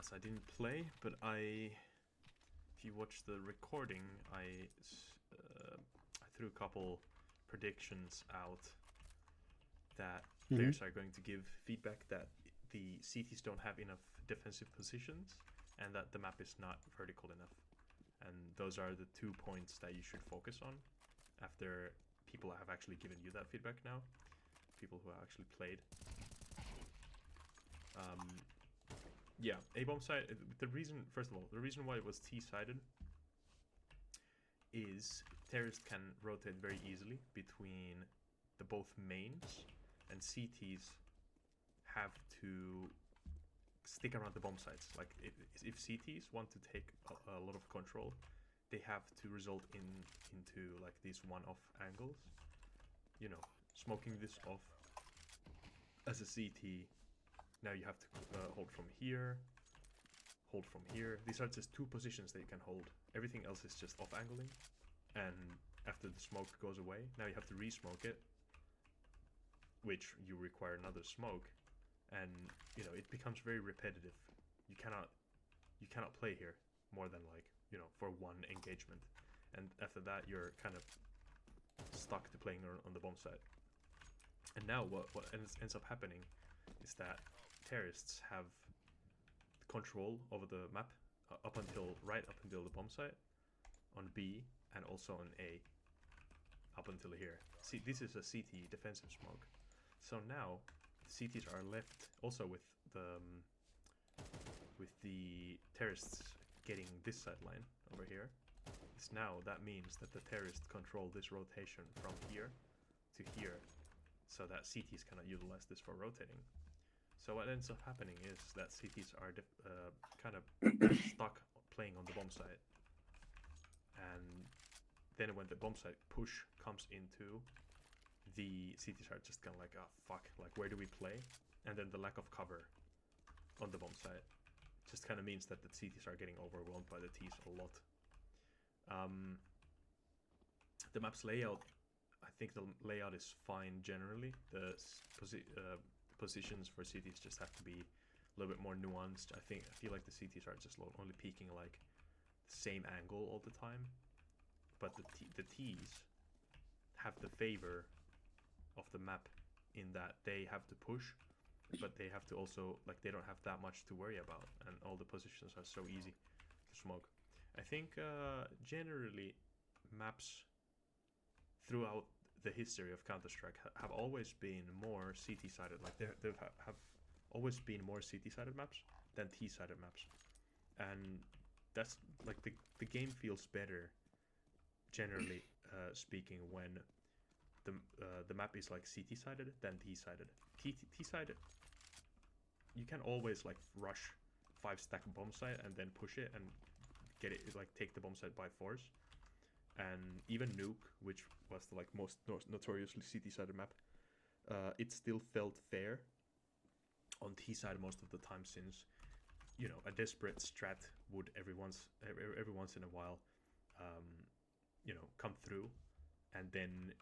as I didn't play, but if you watch the recording, I threw a couple predictions out that players are going to give feedback that the CTs don't have enough defensive positions and that the map is not vertical enough. And those are the 2 points that you should focus on after people have actually given you that feedback now, people who have actually played. Yeah, A bomb site. The reason, first of all, the reason why it was T-sided is terrorists can rotate very easily between the both mains, and CTs have to stick around the bomb sites. Like if CTs want to take a lot of control, they have to result into like these one-off angles. You know, smoking this off as a CT. Now you have to hold from here, hold from here. These are just two positions that you can hold. Everything else is just off angling. And after the smoke goes away, now you have to re-smoke it, which you require another smoke. And you know, it becomes very repetitive. You cannot play here more than like, you know, for one engagement. And after that, you're kind of stuck to playing on the bomb site. And now what ends up happening is that terrorists have control over the map right up until the bomb site on B and also on A up until here. See, this is a CT defensive smoke. So now CTs are left also with the terrorists getting this sideline over here. It's now that means that the terrorists control this rotation from here to here, so that CTs cannot utilize this for rotating. So what ends up happening is that CTs are kind of stuck playing on the bomb site, and then when the bomb site push comes into, the CTs are just kind of like, oh fuck, like where do we play? And then the lack of cover on the bomb site just kind of means that the CTs are getting overwhelmed by the Ts a lot. The map's layout, I think the layout is fine generally. The positions for CTs just have to be a little bit more nuanced. I feel like the CTs are just only peaking like the same angle all the time, but the Ts have the favor of the map in that they have to push, but they have to also, like, they don't have that much to worry about, and all the positions are so easy to smoke. I think generally maps throughout the history of Counter-Strike have always been more CT-sided. Like there have always been more CT-sided maps than T-sided maps, and that's like the game feels better generally speaking when the map is like CT-sided than T-sided. T-sided, you can always like rush 5-stack bomb site and then push it and get it, like take the bomb site by force. And even Nuke, which was the like most notoriously CT-sided map, it still felt fair on T-side most of the time, since, you know, a desperate strat would every once in a while, you know, come through, and then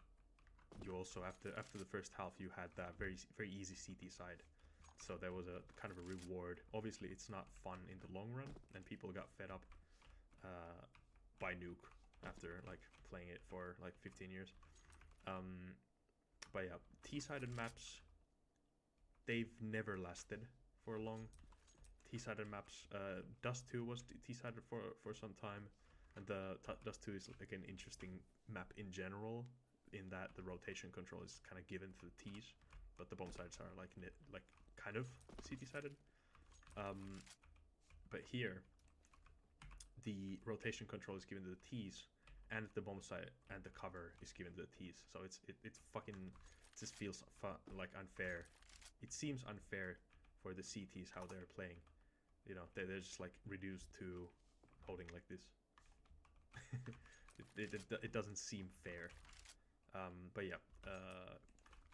you also after the first half you had that very easy CT side. So there was a kind of a reward. Obviously, it's not fun in the long run, and people got fed up by Nuke after like playing it for like 15 years. But yeah, T-sided maps, they've never lasted for long. T-sided maps, Dust 2 was T-sided for some time, and the Dust 2 is like an interesting map in general, in that the rotation control is kind of given to the T's, but the bomb sites are like kind of CT-sided. But here, the rotation control is given to the T's, and the bomb site and the cover is given to the T's. So it's fucking, it just feels like unfair. It seems unfair for the CTs how they're playing. You know, they're just like reduced to holding like this. It doesn't seem fair. But yeah,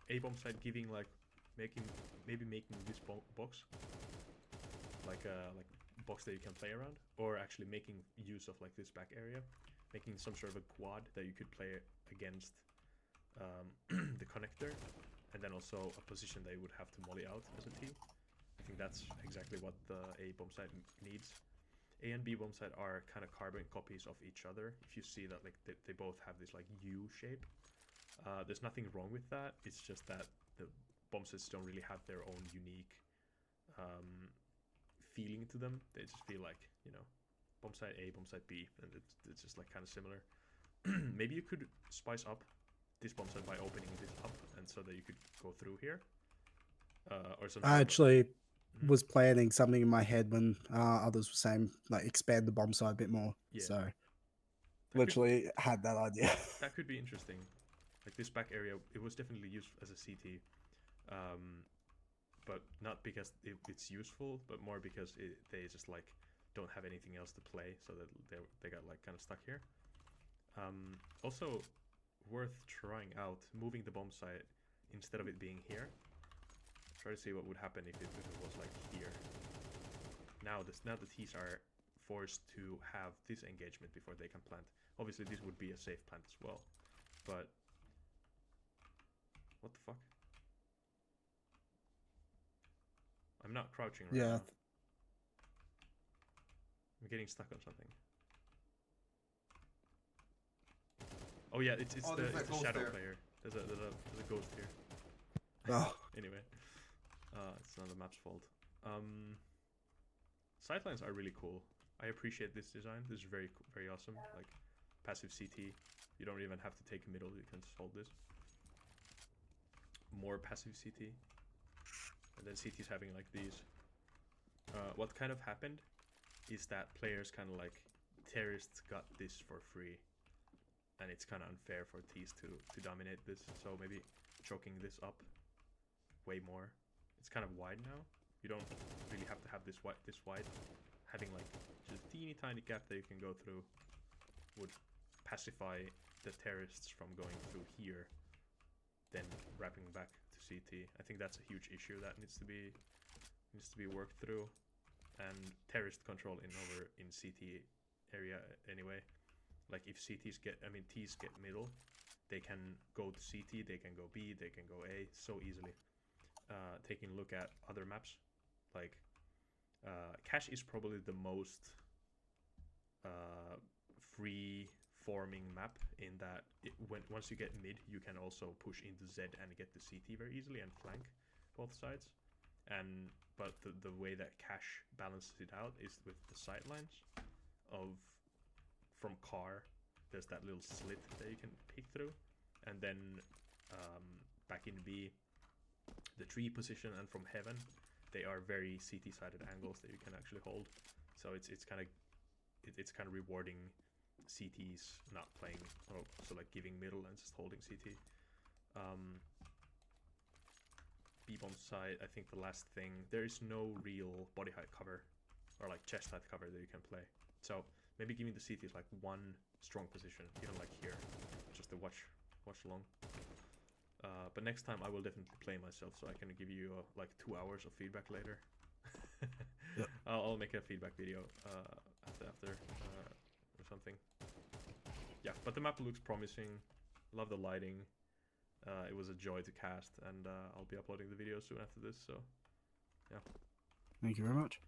A bomb site giving like making this box like box that you can play around, or actually making use of like this back area, making some sort of a quad that you could play against the connector, and then also a position they would have to molly out as a team. I think that's exactly what the A bomb site needs. A and B bomb site are kind of carbon copies of each other. If you see that, like they both have this like U shape. There's nothing wrong with that. It's just that the bomb sites don't really have their own unique feeling to them. They just feel like, you know, bomb site A, bomb site B, and it's just like kind of similar. Maybe you could spice up this bomb site by opening this up, and so that you could go through here, or something.
Actually, was planning something in my head when others were saying like expand the bomb site a bit more.
Yeah.
So
That could,
literally had that idea.
that could be interesting. Like this back area, it was definitely used as a CT, but not because it's useful, but more because they just like don't have anything else to play, so that they got like kind of stuck here. Also, worth trying out moving the bomb site instead of it being here. Try to see what would happen if it was like here. Now the T's are forced to have this engagement before they can plant. Obviously, this would be a safe plant as well, but what the fuck? I'm not crouching right now. I'm getting stuck on something. Oh yeah, it's the shadow
there.
player. There's a ghost here.
Oh.
Anyway, it's not the map's fault. Sightlines are really cool. I appreciate this design. This is very awesome. Like passive CT. You don't even have to take middle. You can just hold this. More passive CT. And then CT's having like these. What kind of happened is that players kind of like terrorists got this for free, and it's kind of unfair for T's to dominate this. So maybe choking this up way more. It's kind of wide now. You don't really have to have this wide. Having like just a teeny tiny gap that you can go through would pacify the terrorists from going through here, then wrapping back to CT. I think that's a huge issue that needs to be worked through, and terrorist control in CT area anyway. Like if T's get middle, they can go to CT, they can go B, they can go A so easily. Taking a look at other maps, like Cache is probably the most free forming map in that once you get mid, you can also push into Z and get to CT very easily and flank both sides. But the way that Cache balances it out is with the sightlines from car. There's that little slit that you can peek through, and then back in B, the tree position, and from heaven, they are very CT-sided angles that you can actually hold. So it's kind of rewarding CTs not playing, or so like giving middle and just holding CT. B-bomb side, I think the last thing, there is no real body height cover or like chest height cover that you can play. So maybe giving the CTs like one strong position, even like here, just to watch along. But next time I will definitely play myself, so I can give you like 2 hours of feedback later.
Yep.
I'll make a feedback video after or something. Yeah, but the map looks promising. Love the lighting. It was a joy to cast, and I'll be uploading the video soon after this. So, yeah.
Thank you very much.